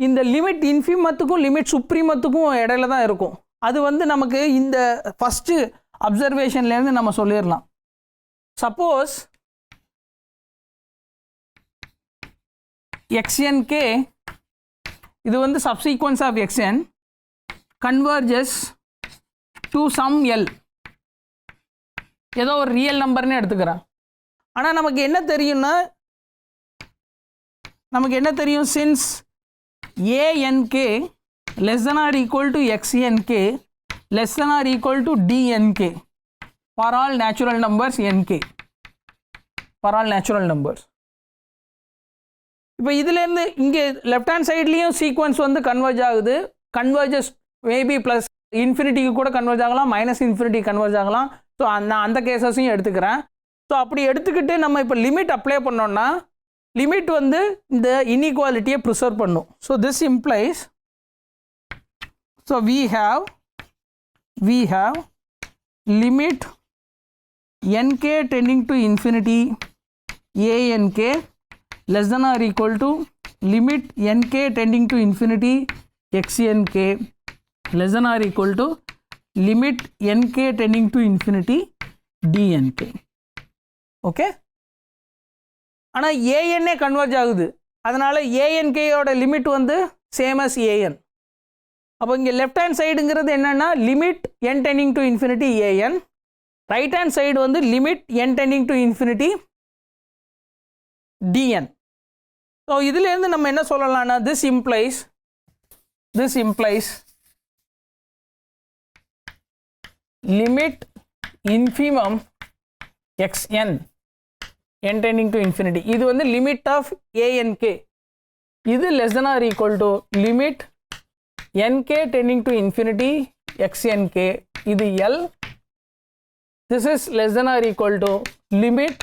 இந்த லிமிட் இன்ஃபிமத்துக்கும் லிமிட் சுப்ரீமத்துக்கும் இடையில தான் இருக்கும். அது வந்து நமக்கு இந்த ஃபஸ்ட்டு அப்சர்வேஷன்லேருந்து நம்ம சொல்லிடலாம். சப்போஸ் xnk இது வந்து subsequence of xn converges to some L, ஏதோ ஒரு ரியல் நம்பர்னு எடுத்துக்கிறேன். ஆனால் நமக்கு என்ன தெரியும்னா, நமக்கு என்ன தெரியும், since ank less than or equal to xnk less than or equal to dnk for all natural numbers nk, for all natural numbers. இப்போ இதுலேருந்து இங்கே லெஃப்ட் ஹேண்ட் சைட்லேயும் சீக்வன்ஸ் வந்து கன்வர்ஜ் ஆகுது, கன்வர்ஜஸ் மேபி ப்ளஸ் இன்ஃபினிட்டிக்கு கூட கன்வர்ஜ் ஆகலாம், மைனஸ் இன்ஃபினிட்டி கன்வர்ஜ் ஆகலாம். ஸோ நான் அந்த கேசஸையும் எடுத்துக்கிறேன். ஸோ அப்படி எடுத்துக்கிட்டு நம்ம இப்போ லிமிட் அப்ளை பண்ணோம்னா லிமிட் வந்து இந்த இன்இக்வாலிட்டியை ப்ரிசர்வ் பண்ணும். So this implies, so we have limit nk tending to infinity ank less than or equal to limit nk tending to infinity xnk less than or equal to limit nk tending to infinity dnk. Okay, ஆனால் ஏஎன்னே கன்வர்ஜ் ஆகுது, அதனால் ஏஎன்கேயோட லிமிட் வந்து சேம் அஸ் ஏஎன். அப்போ இங்கே லெஃப்ட் ஹேண்ட் சைடுங்கிறது என்னென்னா limit N tending to infinity A N, right hand side வந்து limit N tending to infinity D N. So இதுலேருந்து நம்ம என்ன சொல்லலாம்னா this implies limit infimum xn n tending to infinity, இது வந்து லிமிட் ஆஃப் ank, இது less than or equal to limit nk tending to infinity xnk, இது L, this is less than or equal to limit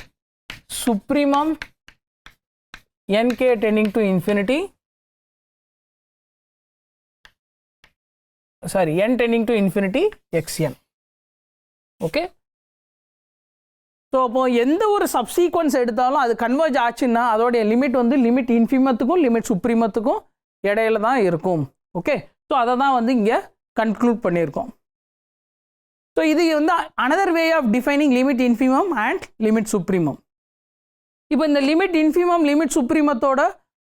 supremum nk tending to infinity, sorry, n tending to infinity xn. Okay, so அப்போ எந்த ஒரு சப்சீக்வன்ஸ் எடுத்தாலும் அது கன்வர்ஜ் ஆச்சுன்னா அதோடைய லிமிட் வந்து லிமிட் இன்ஃபிமத்துக்கும் லிமிட் சுப்ரீமத்துக்கும் இடையில தான் இருக்கும். ஓகே, ஸோ அதை தான் வந்து இங்கே கன்க்ளூட் பண்ணியிருக்கோம். ஸோ இது வந்து another way of defining limit infimum and limit supremum. இப்போ இந்த லிமிட் இன்ஃபிமம் லிமிட் சுப்ரீமத்தோட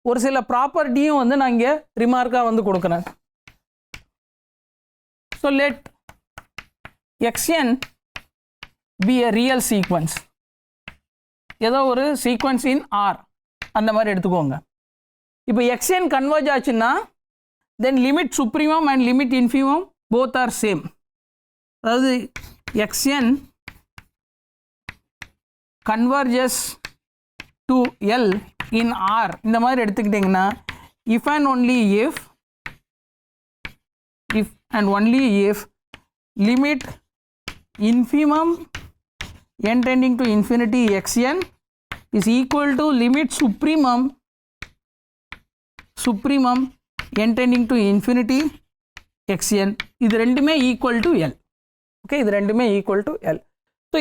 ஒரு சில ப்ராப்பர்ட்டியும் வந்து நான் இங்கே ரிமார்க்காக வந்து கொடுக்குறேன். So let xn be a real sequence. ஏதோ ஒரு சீக்வன்ஸ் இன் ஆர் அந்த மாதிரி எடுத்துக்கோங்க. இப்போ xn கன்வர்ஜ் ஆச்சுன்னா then limit supremum and limit infimum both are same. அதாவது xn converges to L in R இந்த மாதிரி எடுத்துக்கிட்டிங்கன்னா if and only if and only if limit infimum n tending to infinity xn is equal to limit supremum n tending to infinity xn இது ரெண்டுமே ஈக்குவல் டு எல். ஓகே, இது ரெண்டுமே ஈக்குவல் டு எல். ஸோ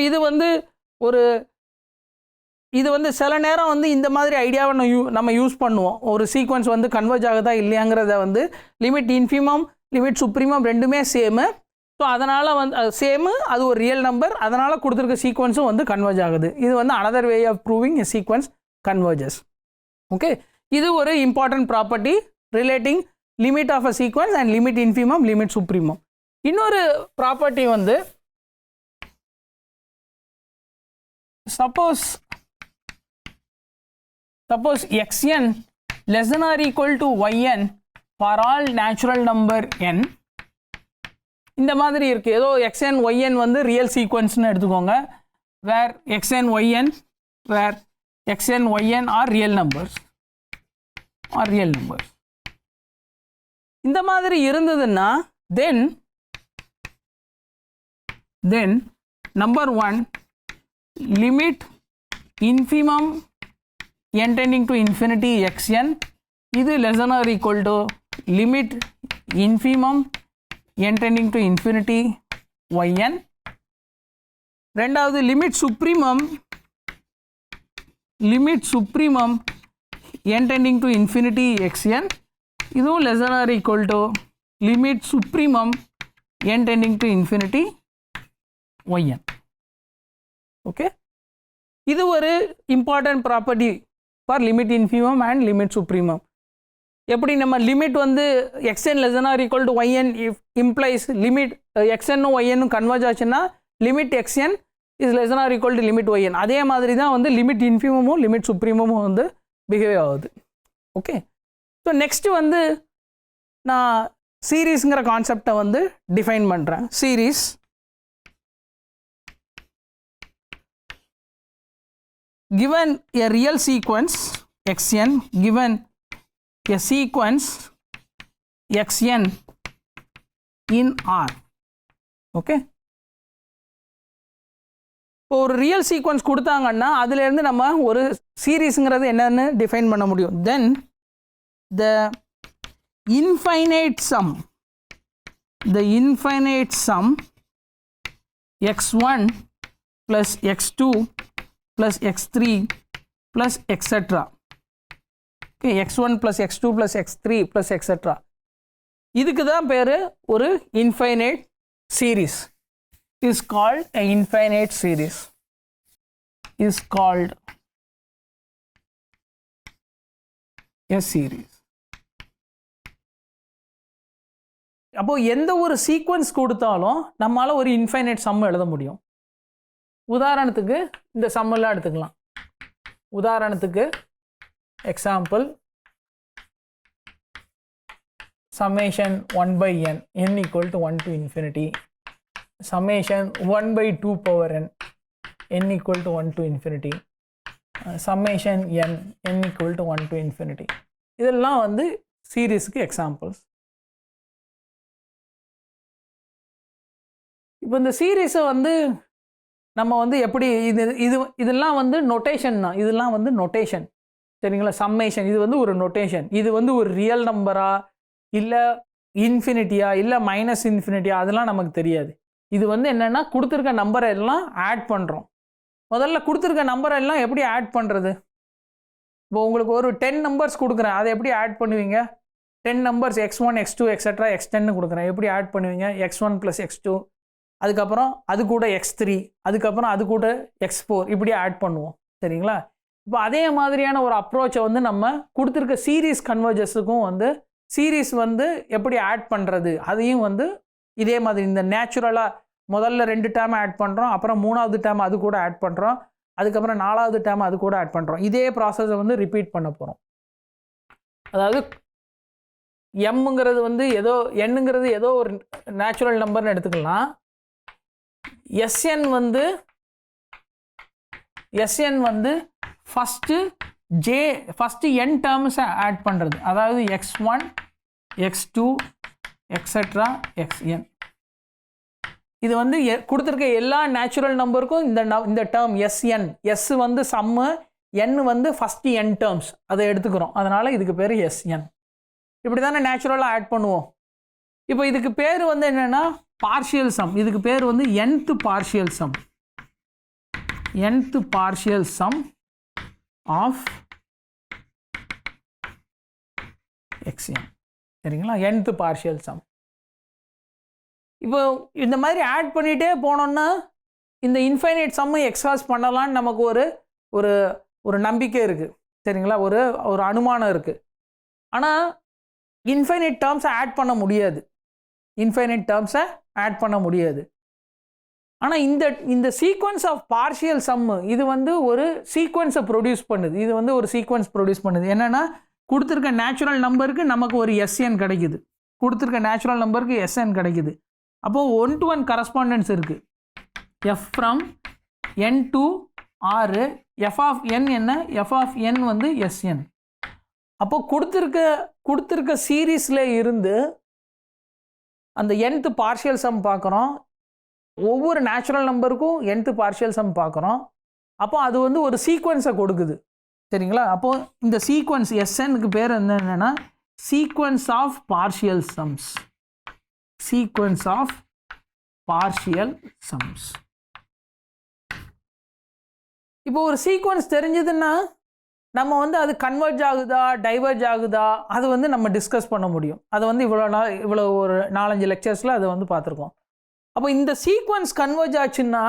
இது வந்து சில நேரம் வந்து இந்த மாதிரி ஐடியாவை நம்ம யூஸ் பண்ணுவோம். ஒரு சீக்வன்ஸ் வந்து கன்வர்ஜ் ஆகுதா இல்லையாங்கிறத வந்து லிமிட் இன்ஃபிமம் லிமிட் சுப்ரீமம் ரெண்டுமே சேமு. ஸோ அதனால் வந்து சேமு, அது ஒரு ரியல் நம்பர், அதனால் கொடுத்துருக்க சீக்வன்ஸும் வந்து கன்வர்ஜ் ஆகுது. இது வந்து another way of proving a sequence converges. Okay, இது ஒரு important property relating limit of a sequence and limit infimum limit supremum. இன்னொரு ப்ராப்பர்ட்டி வந்து suppose xn less than or equal to yn for all natural number n இந்த மாதிரி இருக்குது. ஏதோ xn yn வந்து ரியல் சீக்வன்ஸ்னு எடுத்துக்கோங்க. Where xn yn are real numbers இந்த மாதிரி இருந்ததுன்னா then number 1 limit infimum n tending to infinity xn இது less than or equal to limit infimum n tending to infinity yn. ரெண்டாவது limit supremum n tending to infinity xn இதுவும் less than or equal to limit supremum n tending to infinity yn. Okay, இது ஒரு important property for limit infimum and limit supremum. எப்படி நம்ம லிமிட் வந்து xn less than or equal to yn implies limit xnனும் yன்னும் கன்வர்ஜ் ஆச்சுன்னா limit xn is less than or equal to limit yn. அதே மாதிரி தான் வந்து லிமிட் இன்ஃபிமமும் லிமிட் சுப்ரீமமும் வந்து பிஹேவ் ஆகுது. ஓகே, ஸோ நெக்ஸ்ட்டு வந்து நான் சீரீஸுங்கிற கான்செப்டை வந்து டிஃபைன் பண்ணுறேன். Series given a real sequence xn given a sequence xn in R. Okay, இப்போ ஒரு ரியல் சீக்வன்ஸ் கொடுத்தாங்கன்னா அதுலேருந்து நம்ம ஒரு சீரீஸுங்கிறது என்னன்னு டிஃபைன் பண்ண முடியும். தென் the infinite sum x1 plus x2 plus x3 plus etc. Okay, x1 plus x2 plus x3 plus etc. இதுக்கு தான் பேரு ஒரு infinite series. Is called a infinite series. Is called a series. அப்போ எந்த ஒரு சீக்வன்ஸ் கொடுத்தாலும் நம்மளால ஒரு இன்ஃபைனைட் சம் எழுத முடியும். உதாரணத்துக்கு இந்த சம்மெல்லாம் எடுத்துக்கலாம். உதாரணத்துக்கு example summation 1 by n equal to 1 to infinity, summation 1 by 2 power n equal to 1 to infinity, summation n equal to 1 to infinity. இதெல்லாம் வந்து சீரீஸ்க்கு எக்ஸாம்பிள்ஸ். இப்போ இந்த சீரீஸை வந்து நம்ம வந்து எப்படி இதெல்லாம் வந்து நொட்டேஷன் தான். இதெல்லாம் வந்து நொட்டேஷன், சரிங்களா? சம்மேஷன் இது வந்து ஒரு நொட்டேஷன். இது வந்து ஒரு ரியல் நம்பரா இல்லை இன்ஃபினிட்டியா இல்லை மைனஸ் இன்ஃபினிட்டியா அதெல்லாம் நமக்கு தெரியாது. இது வந்து என்னென்னா கொடுத்துருக்க நம்பரை எல்லாம் ஆட் பண்ணுறோம். முதல்ல கொடுத்துருக்க நம்பரை எல்லாம் எப்படி ஆட் பண்ணுறது? இப்போ உங்களுக்கு ஒரு 10 நம்பர்ஸ் கொடுக்குறேன், அதை எப்படி ஆட் பண்ணுவீங்க? 10 numbers x1 x2 extra x10 கொடுக்குறேன், எப்படி ஆட் பண்ணுவீங்க? x1 + x2, அதுக்கப்புறம் அது கூட x3, அதுக்கப்புறம் அது கூட x4, இப்படி ஆட் பண்ணுவோம், சரிங்களா? இப்போ அதே மாதிரியான ஒரு அப்ரோச்சை வந்து நம்ம கொடுத்துருக்க சீரீஸ் கன்வர்ஜஸுக்கும் வந்து சீரீஸ் வந்து எப்படி ஆட் பண்ணுறது அதையும் வந்து இதே மாதிரி இந்த நேச்சுரலாக முதல்ல 2 டேர்ம் ஆட் பண்ணுறோம், அப்புறம் 3வது டேர்ம் அது கூட ஆட் பண்ணுறோம், அதுக்கப்புறம் 4வது டேர்ம் அது கூட ஆட் பண்ணுறோம். இதே ப்ராசஸை வந்து ரிப்பீட் பண்ண போகிறோம். அதாவது எம்ங்கிறது வந்து என்னங்கிறது ஏதோ ஒரு நேச்சுரல் நம்பர்னு எடுத்துக்கலாம். எஸ்என் வந்து ஃபஸ்ட்டு என் டேர்ம்ஸை ஆட் பண்ணுறது. அதாவது x1 x2 எக்ஸெட்ரா xn. இது வந்து கொடுத்துருக்க எல்லா நேச்சுரல் நம்பருக்கும் இந்த டேர்ம் எஸ்என், எஸ் வந்து சம்மு, என் வந்து ஃபஸ்ட்டு என் டேர்ம்ஸ் அதை எடுத்துக்கிறோம். அதனால் இதுக்கு பேர் எஸ்என். இப்படி தானே நேச்சுரலாக ஆட் பண்ணுவோம். இப்போ இதுக்கு பேர் வந்து என்னென்னா பார்ஷியல் சம். இதுக்கு பேர் வந்து nth partial sum. nth partial sum of xn. சரிங்களா? nth partial sum. இப்போ இந்த மாதிரி ஆட் பண்ணிகிட்டே போனோம்னா இந்த இன்ஃபைனைட் சம்மை எக்ஸாஸ்ட் பண்ணலான்னு நமக்கு ஒரு நம்பிக்கை இருக்குது. சரிங்களா? ஒரு அனுமானம் இருக்குது. ஆனால் இன்ஃபைனைட் டேர்ம்ஸை ஆட் பண்ண முடியாது. ஆனால் இந்த சீக்வன்ஸ் ஆஃப் பார்ஷியல் சம்மு இது வந்து ஒரு சீக்வன்ஸை ப்ரொடியூஸ் பண்ணுது. இது வந்து ஒரு சீக்வன்ஸ் ப்ரொடியூஸ் பண்ணுது. என்னென்னா கொடுத்துருக்க நேச்சுரல் நம்பருக்கு நமக்கு ஒரு எஸ்என் கிடைக்குது. அப்போது 1-to-1 கரஸ்பாண்டன்ஸ் இருக்குது. F from N to R, F of N என்ன? எஃப் ஆஃப் என் வந்து எஸ்என். அப்போ கொடுத்துருக்க சீரீஸில் இருந்து அந்த nth பார்ஷியல் சம் பார்க்குறோம். ஒவ்வொரு நேச்சுரல் நம்பருக்கும் nth பார்ஷியல் சம் பார்க்குறோம். அப்போ அது வந்து ஒரு சீக்வன்ஸை கொடுக்குது. சரிங்களா? அப்போது இந்த சீக்வன்ஸ் எஸ்என்னுக்கு பேர் என்னென்னா சீக்வன்ஸ் ஆஃப் பார்ஷியல் சம்ஸ். இப்போ ஒரு சீக்வன்ஸ் தெரிஞ்சதுன்னா நம்ம வந்து அது கன்வர்ஜ் ஆகுதா டைவர்ஜ் ஆகுதா அது வந்து நம்ம டிஸ்கஸ் பண்ண முடியும். அது வந்து இவ்வளோ ஒரு 4-5 லெக்சர்ஸில் அதை வந்து பார்த்துருக்கோம். அப்போ இந்த சீக்வன்ஸ் கன்வர்ஜ் ஆச்சுன்னா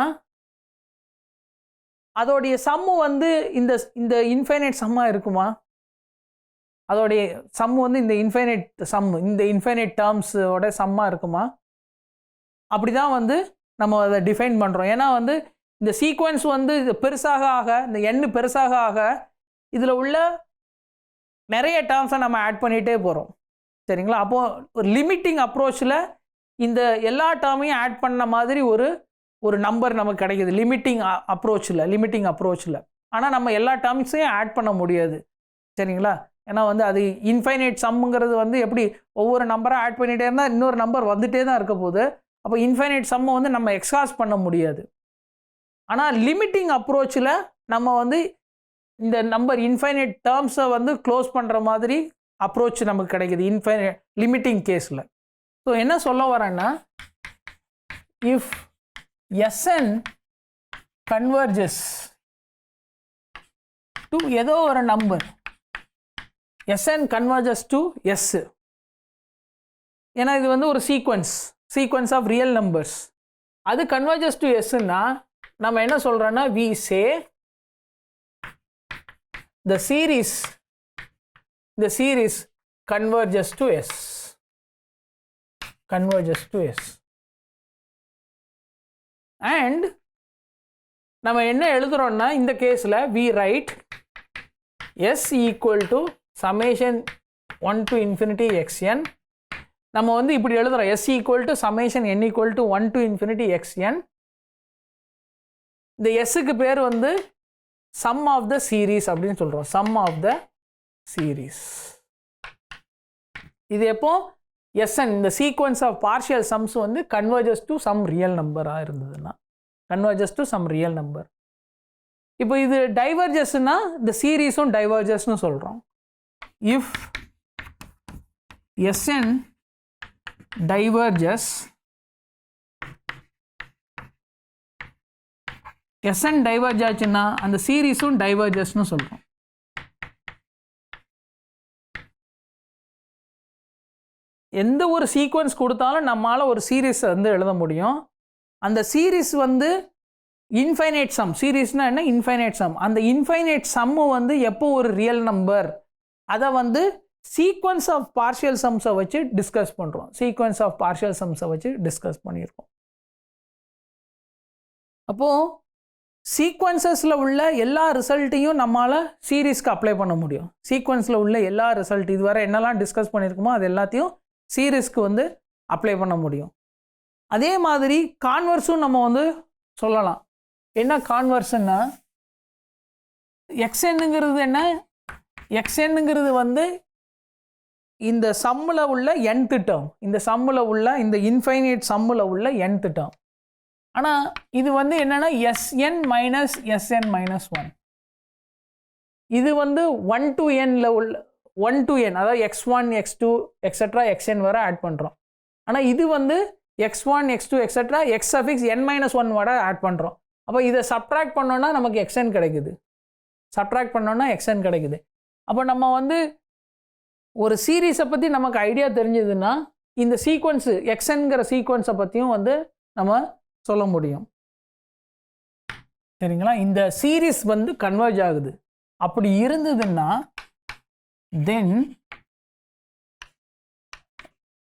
அதோடைய சம்மு வந்து இந்த இன்ஃபைனைட் சம்மாக இருக்குமா? அதோடைய சம்மு வந்து இந்த இன்ஃபைனைட் டேர்ம்ஸோட சம்மாக இருக்குமா? அப்படி தான் வந்து நம்ம அதை டிஃபைன் பண்ணுறோம். ஏன்னா வந்து இந்த சீக்வன்ஸ் வந்து இந்த எண்ணு பெருசாக ஆக இதில் உள்ள நிறைய டேர்ம்ஸை நம்ம ஆட் பண்ணிகிட்டே போகிறோம். சரிங்களா? அப்போது ஒரு லிமிட்டிங் அப்ரோச்சில் இந்த எல்லா டேர்மையும் ஆட் பண்ண மாதிரி ஒரு நம்பர் நமக்கு கிடைக்கிது லிமிட்டிங் அப்ரோச்சில். ஆனால் நம்ம எல்லா டேர்ம்ஸையும் ஆட் பண்ண முடியாது. சரிங்களா? ஏன்னா வந்து அது இன்ஃபைனைட் சம்முங்கிறது வந்து எப்படி ஒவ்வொரு நம்பராக ஆட் பண்ணிகிட்டே இருந்தால் இன்னொரு நம்பர் வந்துகிட்டே தான் இருக்க போகுது. அப்போ இன்ஃபைனைட் சம்மை வந்து நம்ம எக்ஸாஸ்ட் பண்ண முடியாது. ஆனால் லிமிட்டிங் அப்ரோச்சில் நம்ம வந்து இந்த நம்பர் இன்ஃபைனைட் டேர்ம்ஸை வந்து க்ளோஸ் பண்ணுற மாதிரி அப்ரோச் நமக்கு கிடைக்கிது லிமிட்டிங் கேஸில். ஸோ என்ன சொல்ல வரேன்னா இஃப் எஸ்என் கன்வர்ஜஸ் டு ஏதோ ஒரு number, Sn converges to S. ஏன்னா இது வந்து ஒரு சீக்வன்ஸ் ஆஃப் ரியல் நம்பர்ஸ். அது கன்வர்ஜஸ் டு எஸ்ன்னா நம்ம என்ன சொல்கிறோன்னா we say the series converges to S. And நம்ம என்ன எழுதுறோம்னா இந்த கேஸில் we write S equal to summation 1 to infinity xn. நம்ம வந்து இப்படி எழுதுறோம் S equal to summation n equal to 1 to infinity xn. இந்த Sக்கு பேர் வந்து sum of the series அப்படின்னு சொல்கிறோம். sum of the series. இது எப்போ Sn இந்த sequence of partial sums வந்து converges to some real number-ஆ இருந்ததுன்னா இப்போ இது டைவர்ஜஸ்னா இந்த சீரீஸும் டைவர்ஜஸ்னு சொல்கிறோம். If Sn diverges, Sn diverge ஆச்சுன்னா அந்த சீரீஸும் டைவர்ஜஸ்னு சொல்கிறோம். எந்த ஒரு சீக்வன்ஸ் கொடுத்தாலும் நம்மளால் ஒரு சீரீஸை வந்து எழுத முடியும். அந்த சீரீஸ் வந்து இன்ஃபைனைட் சம், சீரீஸ்னால் என்ன, இன்ஃபைனைட் சம். அந்த இன்ஃபைனைட் சம்மு வந்து எப்போ ஒரு ரியல் நம்பர், அதை வந்து சீக்வன்ஸ் ஆஃப் பார்ஷியல் சம்ஸை வச்சு டிஸ்கஸ் பண்ணுறோம். சீக்வன்ஸ் ஆஃப் பார்ஷியல் சம்ஸை வச்சு டிஸ்கஸ் பண்ணியிருக்கோம். அப்போது சீக்வன்சஸில் உள்ள எல்லா ரிசல்ட்டையும் நம்மளால் சீரீஸ்க்கு அப்ளை பண்ண முடியும். சீக்வன்ஸில் உள்ள எல்லா ரிசல்ட் இதுவரை என்னெல்லாம் டிஸ்கஸ் பண்ணியிருக்கோமோ அது எல்லாத்தையும் சீரீஸ்க்கு வந்து அப்ளை பண்ண முடியும். அதே மாதிரி கான்வர்ஸும் நம்ம வந்து சொல்லலாம். என்ன கான்வர்ஸ்ன்னா, எக்ஸ்என்னுங்கிறது என்ன, எக்ஸ்என்னுங்கிறது வந்து இந்த சம்மில் உள்ள nth டேர்ம், இந்த சம்மில் உள்ள இந்த இன்ஃபைனைட் சம்மில் உள்ள nth டேர்ம். ஆனால் இது வந்து என்னென்னா Sn மைனஸ் Sn மைனஸ் 1. இது வந்து 1 to nல உள்ள 1 to n, அதாவது x1 x2 எக்ஸெட்ரா xn வரை ஆட் பண்ணுறோம். ஆனால் இது வந்து x1 x2 etcetera x suffix n minus 1 வரை ஆட் பண்ணுறோம். அப்போ இதை சப்ட்ராக்ட் பண்ணோன்னா நமக்கு xn கிடைக்குது. சப்ட்ராக்ட் பண்ணோன்னா xn கிடைக்குது. அப்போ நம்ம வந்து ஒரு சீரீஸை பற்றி நமக்கு ஐடியா தெரிஞ்சதுன்னா இந்த சீக்வன்ஸு xnங்கிற சீக்வன்ஸை பற்றியும் வந்து நம்ம சொல்ல முடியும். சரிங்களா? இந்த சீரீஸ் வந்து கன்வர்ஜ் ஆகுது. அப்படி இருந்ததுன்னா தென்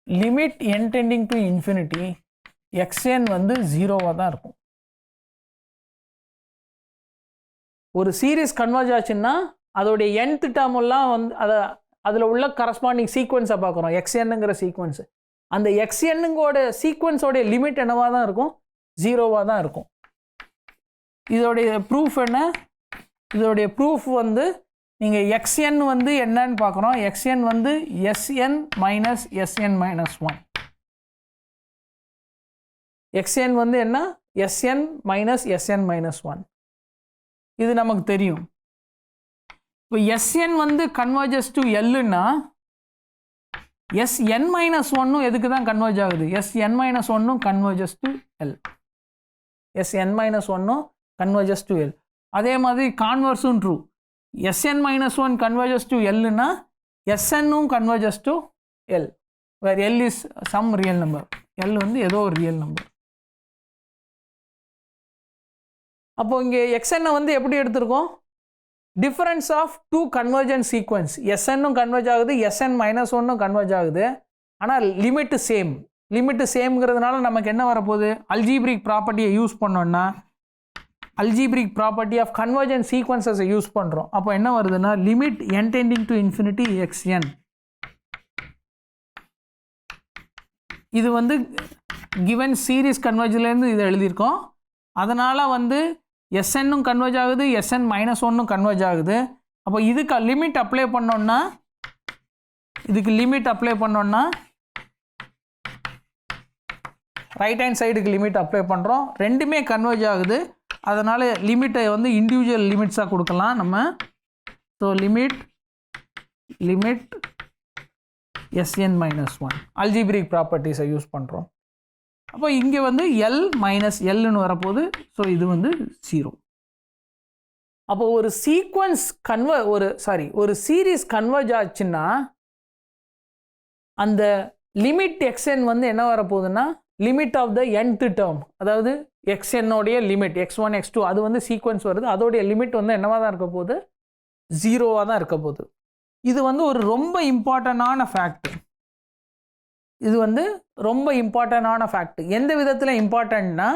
limit n tending to infinity xn வந்து 0வாக தான் இருக்கும். ஒரு சீரீஸ் கன்வர்ஜ் ஆச்சுன்னா அதோடைய nth டேர்மெல்லாம் வந்து அதில் உள்ள கரஸ்பாண்டிங் சீக்வன்ஸை பார்க்குறோம். xnங்கிற சீக்வன்ஸு, அந்த xnங்கோட சீக்வன்ஸோடைய லிமிட் என்னவாக தான் இருக்கும், 0வாக தான் இருக்கும். இதோடைய ப்ரூஃப் என்ன, இதோடைய ப்ரூஃப் வந்து நீங்கள் xn வந்து என்னன்னு பார்க்குறோம். xn வந்து Sn minus Sn minus 1. xn வந்து என்ன, Sn மைனஸ் Sn மைனஸ் 1. இது நமக்கு தெரியும். இப்போ Sn வந்து கன்வர்ஜஸ் டு Lன்னா Sn மைனஸ் 1 எதுக்கு தான் கன்வர்ஜ் ஆகுது, Sn minus 1 converges to L. Sn minus 1 converges to L. அதே மாதிரி கான்வர்ஸும் true. Sn minus 1 converges to Lன்னா Snனும் converges to L, where L is some real number. L வந்து ஏதோ ஒரு ரியல் நம்பர். அப்போ இங்கே xn வந்து எப்படி எடுத்திருக்கோம், difference of two convergent sequence. Snனும் கன்வர்ஜ் ஆகுது, Sn மைனஸ் 1ம் கன்வர்ஜ் ஆகுது. ஆனால் லிமிட்டு சேம். லிமிட்டு சேம்ங்கிறதுனால நமக்கு என்ன வரப்போகுது, அல்ஜீப்ரிக் ப்ராப்பர்ட்டியை யூஸ் பண்ணோன்னா அல்ஜீப்ரிக் ப்ராப்பர்ட்டி ஆஃப் கன்வர்ஜன் சீக்வன்சஸை யூஸ் பண்ணுறோம். அப்போ என்ன வருதுன்னா limit n tending to infinity xn. இது வந்து கிவன் சீரீஸ் கன்வர்ஜ்லேருந்து இதை எழுதியிருக்கோம். அதனால் வந்து Snனும் கன்வர்ஜ் ஆகுது, Sn மைனஸ் 1ம் கன்வர்ஜ் ஆகுது. அப்போ இதுக்கு லிமிட் அப்ளை பண்ணோன்னா, இதுக்கு லிமிட் அப்ளை பண்ணோன்னா ரைட் ஹேண்ட் சைடுக்கு லிமிட் அப்ளை பண்ணுறோம். ரெண்டுமே கன்வர்ஜ் ஆகுது. அதனால் லிமிட்டை வந்து இண்டிவிஜுவல் லிமிட்ஸாக கொடுக்கலாம் நம்ம. So limit Sn minus 1 algebraic ப்ராப்பர்ட்டிஸை யூஸ் பண்ணுறோம். அப்போ இங்கே வந்து L மைனஸ் Lன்னு வரப்போகுது. ஸோ இது வந்து 0. அப்போ ஒரு சீக்வன்ஸ் ஒரு சீரீஸ் கன்வர்ஜ் ஆச்சுன்னா அந்த லிமிட் xn வந்து என்ன வரப்போகுதுன்னா limit of the nth term, அதாவது xnோடைய லிமிட் x1 x2 அது வந்து சீக்வன்ஸ் வருது, அதோடைய லிமிட் வந்து என்னவாக தான் இருக்க போகுது, 0வாக தான் இருக்க போகுது. இது வந்து ஒரு ரொம்ப இம்பார்ட்டண்டான ஃபேக்ட். இது வந்து ரொம்ப இம்பார்ட்டண்டான ஃபேக்ட். எந்த விதத்தில் இம்பார்ட்டன்ட்னா,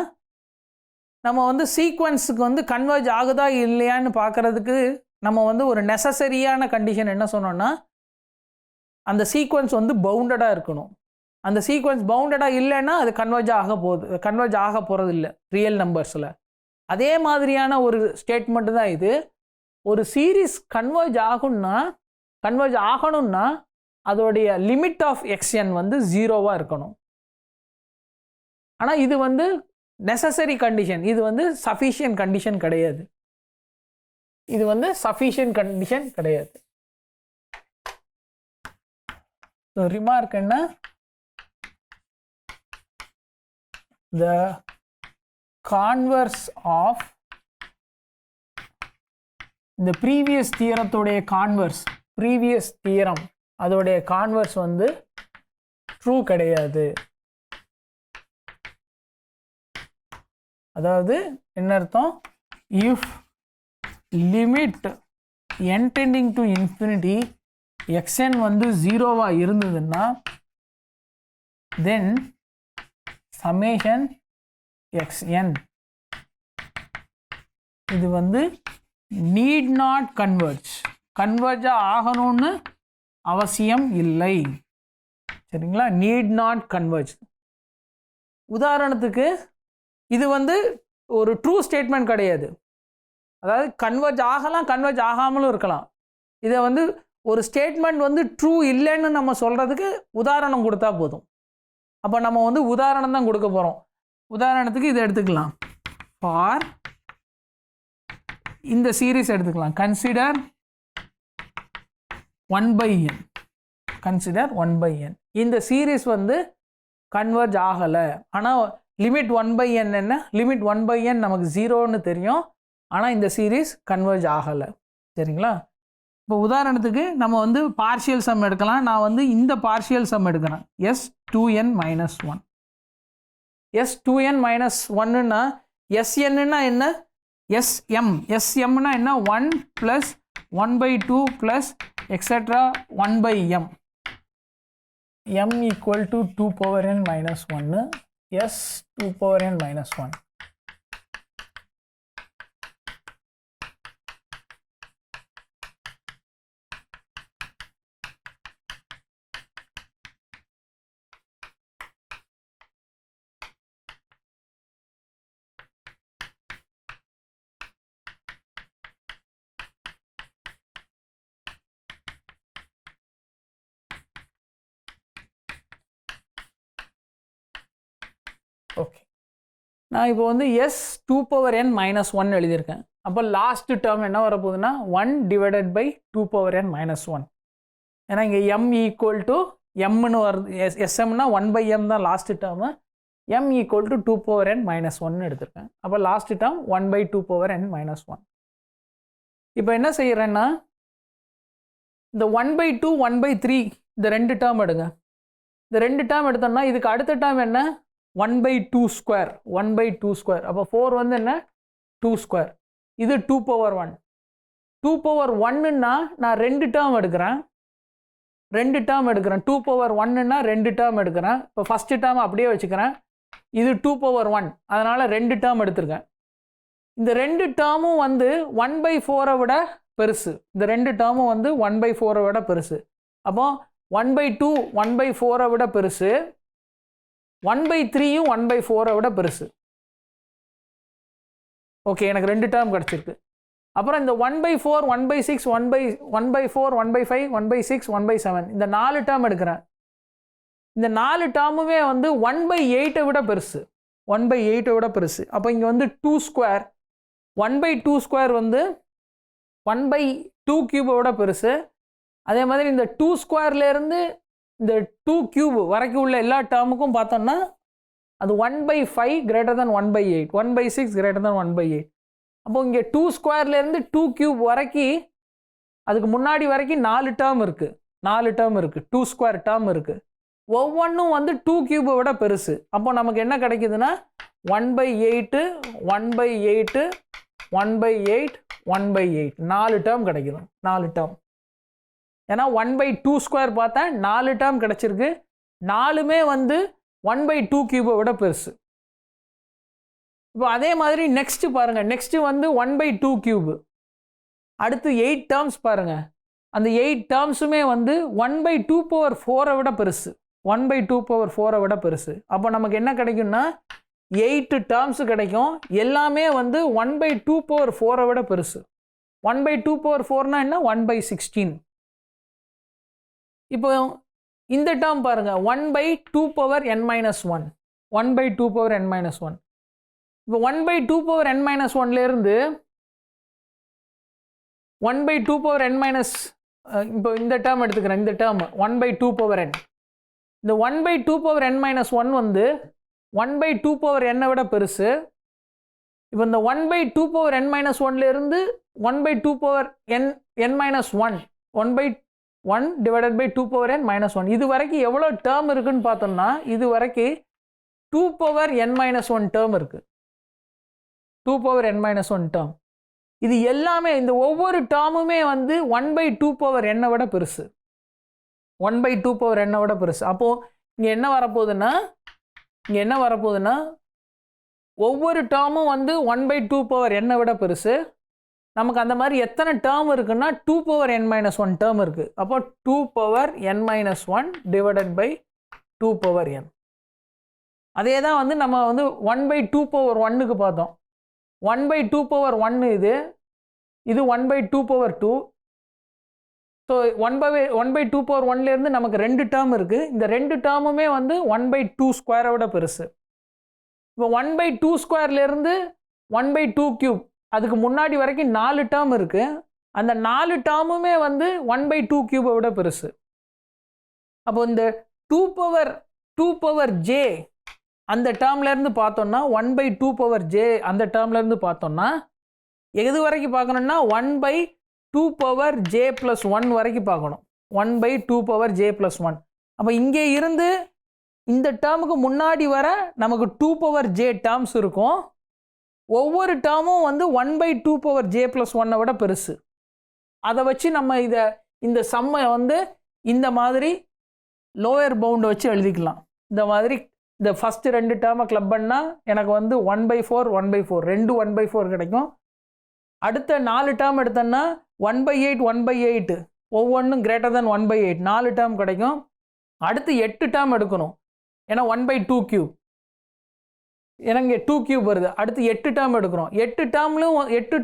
நம்ம வந்து சீக்வன்ஸுக்கு வந்து கன்வர்ஜ் ஆகுதா இல்லையான்னு பார்க்குறதுக்கு நம்ம வந்து ஒரு நெசசரியான கண்டிஷன் என்ன சொன்னோன்னா, அந்த சீக்வன்ஸ் வந்து பவுண்டடாக இருக்கணும். அந்த சீக்வன்ஸ் பவுண்டடாக இல்லைன்னா அது கன்வர்ஜ் ஆக போகிறது இல்லை ரியல் நம்பர்ஸில். அதே மாதிரியான ஒரு ஸ்டேட்மெண்ட்டு தான் இது. ஒரு சீரீஸ் கன்வர்ஜ் ஆகணும்னா அதோடைய லிமிட் ஆஃப் xn வந்து 0வாக இருக்கணும். ஆனால் இது வந்து நெசசரி கண்டிஷன், இது வந்து சஃபிஷியன்ட் கண்டிஷன் கிடையாது. இது வந்து சஃபிஷியன்ட் கண்டிஷன் கிடையாது. ஸோ ரிமார்க் என்ன, the converse of இந்த ப்ரீவியஸ் தியரத்தோடைய ப்ரீவியஸ் தியரம் அதோடைய கான்வர்ஸ் வந்து ட்ரூ கிடையாது. அதாவது என்ன அர்த்தம், if limit n tending to infinity xn வந்து 0வா இருந்ததுன்னா then summation xn இது வந்து need not converge ஆகணும்னு அவசியம் இல்லை. சரிங்களா, need not converge. உதாரணத்துக்கு இது வந்து ஒரு ட்ரூ ஸ்டேட்மெண்ட் கிடையாது, அதாவது கன்வர்ஜ் ஆகலாம் கன்வர்ஜ் ஆகாமலும் இருக்கலாம். இதை வந்து ஒரு ஸ்டேட்மெண்ட் வந்து ட்ரூ இல்லைன்னு நம்ம சொல்கிறதுக்கு உதாரணம் கொடுத்தா போதும். அப்போ நம்ம வந்து உதாரணம் தான் கொடுக்க போகிறோம். உதாரணத்துக்கு இதை எடுத்துக்கலாம், ஃபார் இந்த சீரீஸ் எடுத்துக்கலாம், கன்சிடர் 1/n, கன்சிடர் 1/n. இந்த சீரீஸ் வந்து கன்வர்ஜ் ஆகலை, ஆனால் லிமிட் 1/n என்ன, லிமிட் 1/n நமக்கு 0ன்னு தெரியும், ஆனால் இந்த சீரீஸ் கன்வர்ஜ் ஆகலை. சரிங்களா, இப்போ உதாரணத்துக்கு நம்ம வந்து பார்ஷியல் சம் எடுக்கலாம். நான் வந்து இந்த பார்ஷியல் சம் எடுக்கிறேன், s2n - 1. s2n - 1ன்னா snன்னா என்ன, smனா என்ன, 1 + 1/2 + extra 1/m, m = 2n - 1, s 2n - 1. Okay, நான் இப்போ வந்து s2n - 1 எழுதியிருக்கேன். அப்போ லாஸ்ட் டேர்ம் என்ன வரப்போகுதுன்னா 1 / 2n - 1. ஏன்னா இங்கே m = mன்னு வருது, smனா 1/m தான் லாஸ்ட் டேர்மு, m = 2n - 1 எடுத்திருக்கேன். அப்போ லாஸ்ட் டேர்ம் 1/2n - 1. இப்போ என்ன செய்கிறேன்னா இந்த 1/2 1/3 இந்த ரெண்டு டேர்ம் எடுங்க. இந்த ரெண்டு டேர்ம் எடுத்தோம்னா இதுக்கு அடுத்த டேர்ம் என்ன, 1/2². அப்போ 4 வந்து என்ன, 2². இது 2/1. 2/1ன்னா நான் ரெண்டு டேர்ம் எடுக்கிறேன், 2/1ன்னா ரெண்டு டேர்ம் எடுக்கிறேன். இப்போ ஃபஸ்ட்டு டேர்ம் அப்படியே வச்சுக்கிறேன், இது 2/1, அதனால் ரெண்டு டேர்ம் எடுத்திருக்கேன். இந்த ரெண்டு டேர்மும் வந்து 1/4 விட பெருசு, இந்த ரெண்டு டேர்மும் வந்து 1/4 விட பெருசு. அப்போ 1/2 1/4 விட பெருசு, 1/3யும் 1/4 விட பெருசு. ஓகே, எனக்கு ரெண்டு டேர்ம் கிடச்சிருக்கு. அப்புறம் இந்த 1/4 1/6 1/4 1/5 1/6 1/7 இந்த 4 டேர்ம் எடுக்கிறேன். இந்த 4 டேர்முமே வந்து 1/8 விட பெருசு, 1/8 விட பெருசு. அப்போ இங்கே வந்து 2², 1/2² வந்து 1/2³ விட பெருசு. அதே மாதிரி இந்த 2²லேருந்து இந்த 2³ வரைக்கும் உள்ள எல்லா டேர்முக்கும் பார்த்தோம்னா அது 1/5 > 1/8, 1/6 > 1/8. அப்போ இங்கே 2²லேருந்து 2³ வரைக்கும் அதுக்கு முன்னாடி வரைக்கும் 4 டேர்ம் இருக்குது, 2² டேர்ம் இருக்குது. ஒவ்வொன்றும் வந்து 2³ விட பெருசு. அப்போ நமக்கு என்ன கிடைக்குதுன்னா 1/8 1/8 1/8 1/8 4 டேர்ம் கிடைக்குது, 4 டேர்ம். ஏன்னா 1/2² பார்த்தா 4 டேர்ம் கிடச்சிருக்கு, 4மே வந்து 1/2³ விட பெருசு. இப்போ அதே மாதிரி நெக்ஸ்ட்டு பாருங்கள், நெக்ஸ்ட்டு வந்து 1/2³, அடுத்து 8 டேர்ம்ஸ் பாருங்கள், அந்த 8 டேர்ம்ஸுமே வந்து 1/2/4 விட பெருசு, 1/2/4 விட பெருசு. அப்போ நமக்கு என்ன கிடைக்கும்னா 8 டேர்ம்ஸ் கிடைக்கும், எல்லாமே வந்து 1/2/4 விட பெருசு. 1/2/4னா என்ன, 1/16. இப்போ இந்த டேர்ம் பாருங்கள், 1/2n - 1, 1/2n - 1. இப்போ 1/2n - 1லேருந்து 1/2n - இப்போ இந்த டேர்ம் எடுத்துக்கிறேன், இந்த டேர்ம் 1/2n. இந்த 1/2n - 1 வந்து 1/2n விட பெருசு. இப்போ இந்த 1/2n - 1லேருந்து 1/2n - 1 / 2n - 1 இது வரைக்கும் எவ்வளோ டேர்ம் இருக்குன்னு பார்த்தோம்னா இது வரைக்கும் 2n - 1 டேர்ம் இருக்குது. 2 power n minus 1 term. இது எல்லாமே இந்த ஒவ்வொரு டேர்முமே வந்து 1/2 power n விட பெருசு. 1/2 power n விட பெருசு. அப்போ இங்க என்ன வரப்போகுதுன்னா ஒவ்வொரு டேர்மும் வந்து 1/2 power n விட பெருசு. நமக்கு அந்த மாதிரி எத்தனை டேர்ம் இருக்குன்னா 2 power n minus 1 டேர்ம் இருக்கு. அப்போ 2 power n minus 1 divided by 2 power n. அதே தான் வந்து நம்ம வந்து 1/2 power 1க்கு பார்த்தோம். 1/2 power 1 இது 1/2 power 2. ஸோ 1/2 power 1லேருந்து நமக்கு 2 டேர்ம் இருக்குது. இந்த 2 டேர்முமே வந்து 1/2 ஸ்கொயரை விட பெருசு. இப்போ 1/2 ஸ்கொயர்லேருந்து 1/2 கியூப் அதுக்கு முன்னாடி வரைக்கும் 4 டேர்ம் இருக்குது. அந்த 4 டேர்முமே வந்து 1/2 கியூபை விட பெருசு. அப்போ இந்த 2 power j அந்த டேர்ம்லேருந்து பார்த்தோம்னா 1/2 power j அந்த டேர்ம்லேருந்து பார்த்தோம்னா எது வரைக்கும் பார்க்கணும்னா 1/2 power j plus 1 வரைக்கும் பார்க்கணும். 1/2 power j plus 1. அப்போ இங்கே இருந்து இந்த டேர்முக்கு முன்னாடி வர நமக்கு 2 power j டேர்ம்ஸ் இருக்கும். ஒவ்வொரு டேர்மும் வந்து 1/2 power j plus 1 விட பெருசு. அதை வச்சு நம்ம இந்த சம்மை வந்து இந்த மாதிரி லோயர் பவுண்டை வச்சு எழுதிக்கலாம். இந்த மாதிரி இந்த ஃபஸ்ட்டு 2 டேர்மை கிளப் பண்ணால் எனக்கு வந்து 1/4 1/4 ரெண்டு 1/4 கிடைக்கும். அடுத்த 4 டேர்ம் எடுத்தோன்னா 1/8 1/8 ஒவ்வொன்றும் கிரேட்டர் தென் 1/8 4 டேர்ம் கிடைக்கும். அடுத்து 8 டேர்ம் எடுக்கணும். ஏன்னா 1/2 கியூப் ஏன்னா இங்கே 2 கியூப் வருது. அடுத்து 8 டேர்ம் எடுக்கிறோம். 8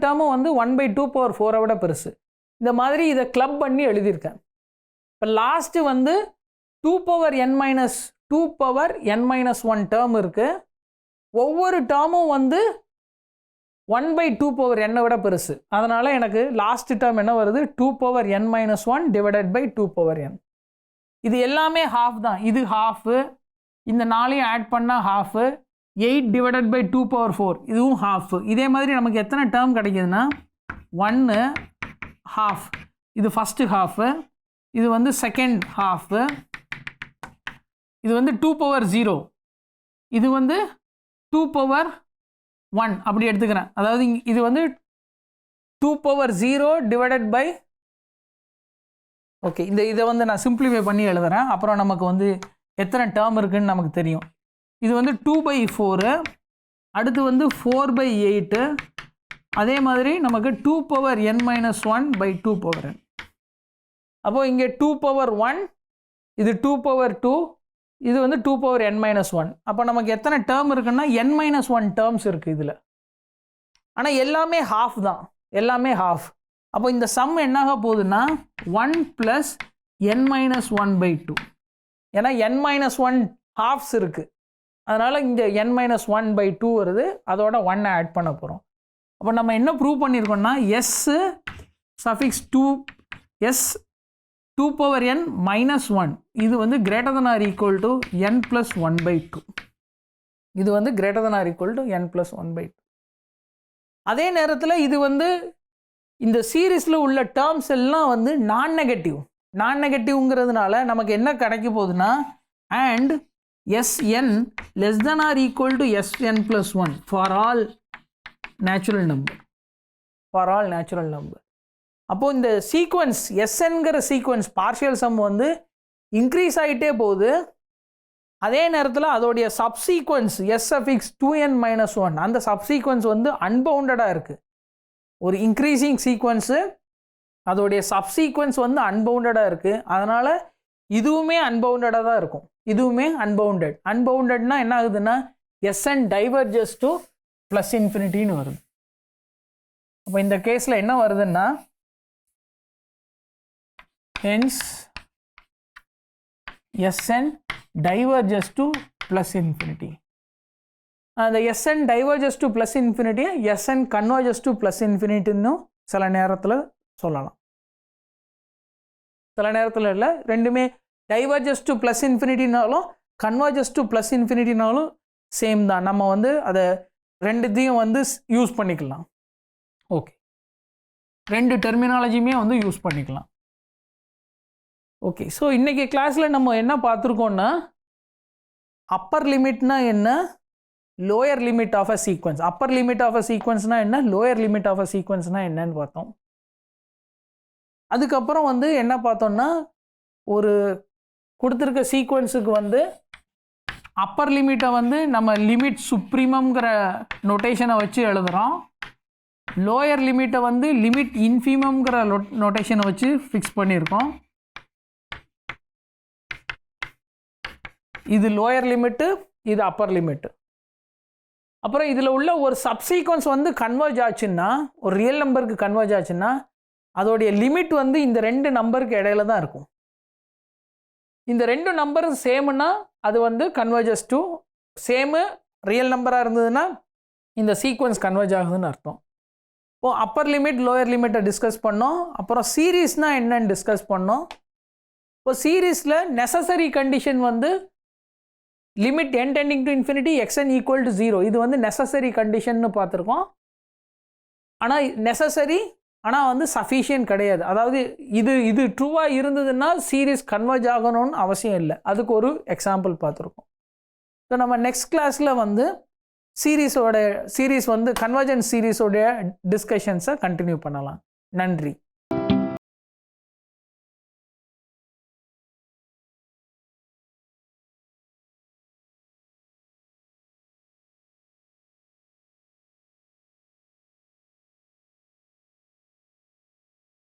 டேர்மும் வந்து 1/2 power 4 விட பெருசு. இந்த மாதிரி இதை கிளப் பண்ணி எழுதியிருக்கேன். இப்போ லாஸ்ட்டு வந்து 2 power n minus 1 டேர்ம் இருக்குது. ஒவ்வொரு டேர்மும் வந்து 1/2 power n விட பெருசு. அதனால் எனக்கு லாஸ்ட் டேர்ம் என்ன வருது 2 power n minus 1 divided by 2 power n. இது எல்லாமே ஹாஃப் தான். இது ஹாஃபு, இந்த 4ஐயும் ஆட் பண்ணால் ஹாஃபு. 8 divided by 2 power 4 இதுவும் ஹாஃபு. இதே மாதிரி நமக்கு எத்தனை டேர்ம் கிடைக்குதுன்னா 1 half, இது ஃபஸ்ட்டு ஹாஃபு, இது வந்து செகண்ட் ஹாஃபு, இது வந்து 2 power 0, இது வந்து 2 power 1 அப்படி எடுத்துக்கிறேன். அதாவது இது வந்து 2 power 0 divided by ஓகே இதை வந்து நான் சிம்பிளிஃபை பண்ணி எழுதுகிறேன். அப்புறம் நமக்கு வந்து எத்தனை டேர்ம் இருக்குதுன்னு நமக்கு தெரியும். இது வந்து 2/4, அடுத்து வந்து 4/8, அதே மாதிரி நமக்கு 2 power n minus 1/2 power n. அப்போது இங்கே 2 power 1, இது 2 power 2, இது வந்து 2 power n minus 1. அப்போ நமக்கு எத்தனை டேர்ம் இருக்குன்னா n minus 1 டேர்ம்ஸ் இருக்குது இதில். ஆனால் எல்லாமே ஹாஃப் தான், எல்லாமே ஹாஃப். அப்போ இந்த சம் என்னாக போகுதுன்னா 1 plus n minus 1/2. ஏன்னா n minus 1 ஹாஃப்ஸ் இருக்குது. அதனால் இந்த n minus 1/2 வருது. அதோட 1 ஆட் பண்ண போகிறோம். அப்போ நம்ம என்ன prove பண்ணியிருக்கோம்னா s 2 power n minus 1 இது வந்து greater than or equal to n plus 1/2. இது வந்து greater than or equal to n plus 1/2. அதே நேரத்தில் இது வந்து இந்த சீரீஸில் உள்ள டேர்ம்ஸ் எல்லாம் வந்து நான் நெகட்டிவ்ங்கிறதுனால நமக்கு என்ன கிடைக்க போகுதுன்னா and Sn less than or equal to Sn plus 1 for all natural number. அப்போது இந்த சீக்வன்ஸ் Snங்கிற சீக்வன்ஸ் பார்ஷியல் சம் வந்து இன்க்ரீஸ் ஆகிட்டே போகுது. அதே நேரத்தில் அதோடைய சப்சீக்வன்ஸ் s(2n minus 1) அந்த சப்சீக்வன்ஸ் வந்து அன்பவுண்டடாக இருக்குது. ஒரு இன்க்ரீஸிங் சீக்வன்ஸு, அதோடைய சப்சீக்வன்ஸ் வந்து அன்பவுண்டடாக இருக்குது. அதனால் இதுவுமே அன்பவுண்டடாக தான் இருக்கும். இதுவுமே அன்பவுண்டட்னா என்ன ஆகுதுன்னா Sn டைவர்ஜஸ் டு ப்ளஸ் இன்ஃபினிட்டின்னு வருது. அப்போ இந்த கேஸில் என்ன வருதுன்னா hence Sn diverges to plus infinity. அந்த Sn டைவர்ஜஸ் டு ப்ளஸ் இன்ஃபினிட்டியை Sn கன்வர்ஜஸ் டு ப்ளஸ் இன்ஃபினிட்டின்னு சில நேரத்தில் சொல்லலாம். சில நேரத்தில் இல்லை, ரெண்டுமே டைவர்ஜஸ் டு ப்ளஸ் இன்ஃபினிட்டினாலும் கன்வர்ஜஸ் டு ப்ளஸ் இன்ஃபினிட்டினாலும் சேம் தான். நம்ம வந்து அதை ரெண்டுத்தையும் வந்து யூஸ் பண்ணிக்கலாம். ஓகே, ரெண்டு டெர்மினாலஜியுமே வந்து யூஸ் பண்ணிக்கலாம். ஓகே, ஸோ இன்றைக்கி கிளாஸில் நம்ம என்ன பார்த்துருக்கோன்னா அப்பர் லிமிட்னா என்ன, lower limit of a sequence. Upper limit of a சீக்வன்ஸ்னால் என்ன, லோயர் லிமிட் ஆஃப் அ சீக்வன்ஸ்னால் என்னன்னு பார்த்தோம். அதுக்கப்புறம் வந்து என்ன பார்த்தோம்னா, ஒரு கொடுத்துருக்க சீக்வன்ஸுக்கு வந்து அப்பர் லிமிட்டை வந்து நம்ம லிமிட் சுப்ரீமம்ங்கிற நோட்டேஷனை வச்சு எழுதுகிறோம். லோயர் லிமிட்டை வந்து லிமிட் இன்ஃபீமம்ங்கிற நோட்டேஷனை வச்சு ஃபிக்ஸ் பண்ணியிருக்கோம். இது லோயர் லிமிட்டு, இது அப்பர் லிமிட்டு. அப்புறம் இதில் உள்ள ஒரு சப்சீக்வன்ஸ் வந்து கன்வர்ஜ் ஆச்சுன்னா, ஒரு ரியல் நம்பருக்கு கன்வர்ஜ் ஆச்சுன்னா அதோடைய லிமிட் வந்து இந்த ரெண்டு நம்பருக்கு இடையில தான் இருக்கும். இந்த ரெண்டு நம்பரும் சேமுன்னா அது வந்து கன்வர்ஜஸ் டு சேமு ரியல் நம்பராக இருந்ததுன்னா இந்த சீக்வன்ஸ் கன்வர்ஜ் ஆகுதுன்னு அர்த்தம். இப்போ அப்பர் லிமிட் லோயர் லிமிட்டை டிஸ்கஸ் பண்ணோம். அப்புறம் சீரீஸ்னால் என்னன்னு டிஸ்கஸ் பண்ணோம். இப்போ சீரீஸில் நெசசரி கண்டிஷன் வந்து limit n tending to infinity xn equal to 0. இது வந்து நெசசரி கண்டிஷன்னு பார்த்துருக்கோம். ஆனால் நெசசரி ஆனால் வந்து சஃபிஷியன்ட் கிடையாது. அதாவது இது ட்ரூவாக இருந்ததுன்னா சீரீஸ் கன்வர்ஜ் ஆகணும்னு அவசியம் இல்லை. அதுக்கு ஒரு எக்ஸாம்பிள் பார்த்துருக்கோம். ஸோ நம்ம நெக்ஸ்ட் கிளாஸில் வந்து சீரீஸ் வந்து கன்வர்ஜென்ஸ் சீரீஸோடைய டிஸ்கஷன்ஸை கண்டினியூ பண்ணலாம். நன்றி.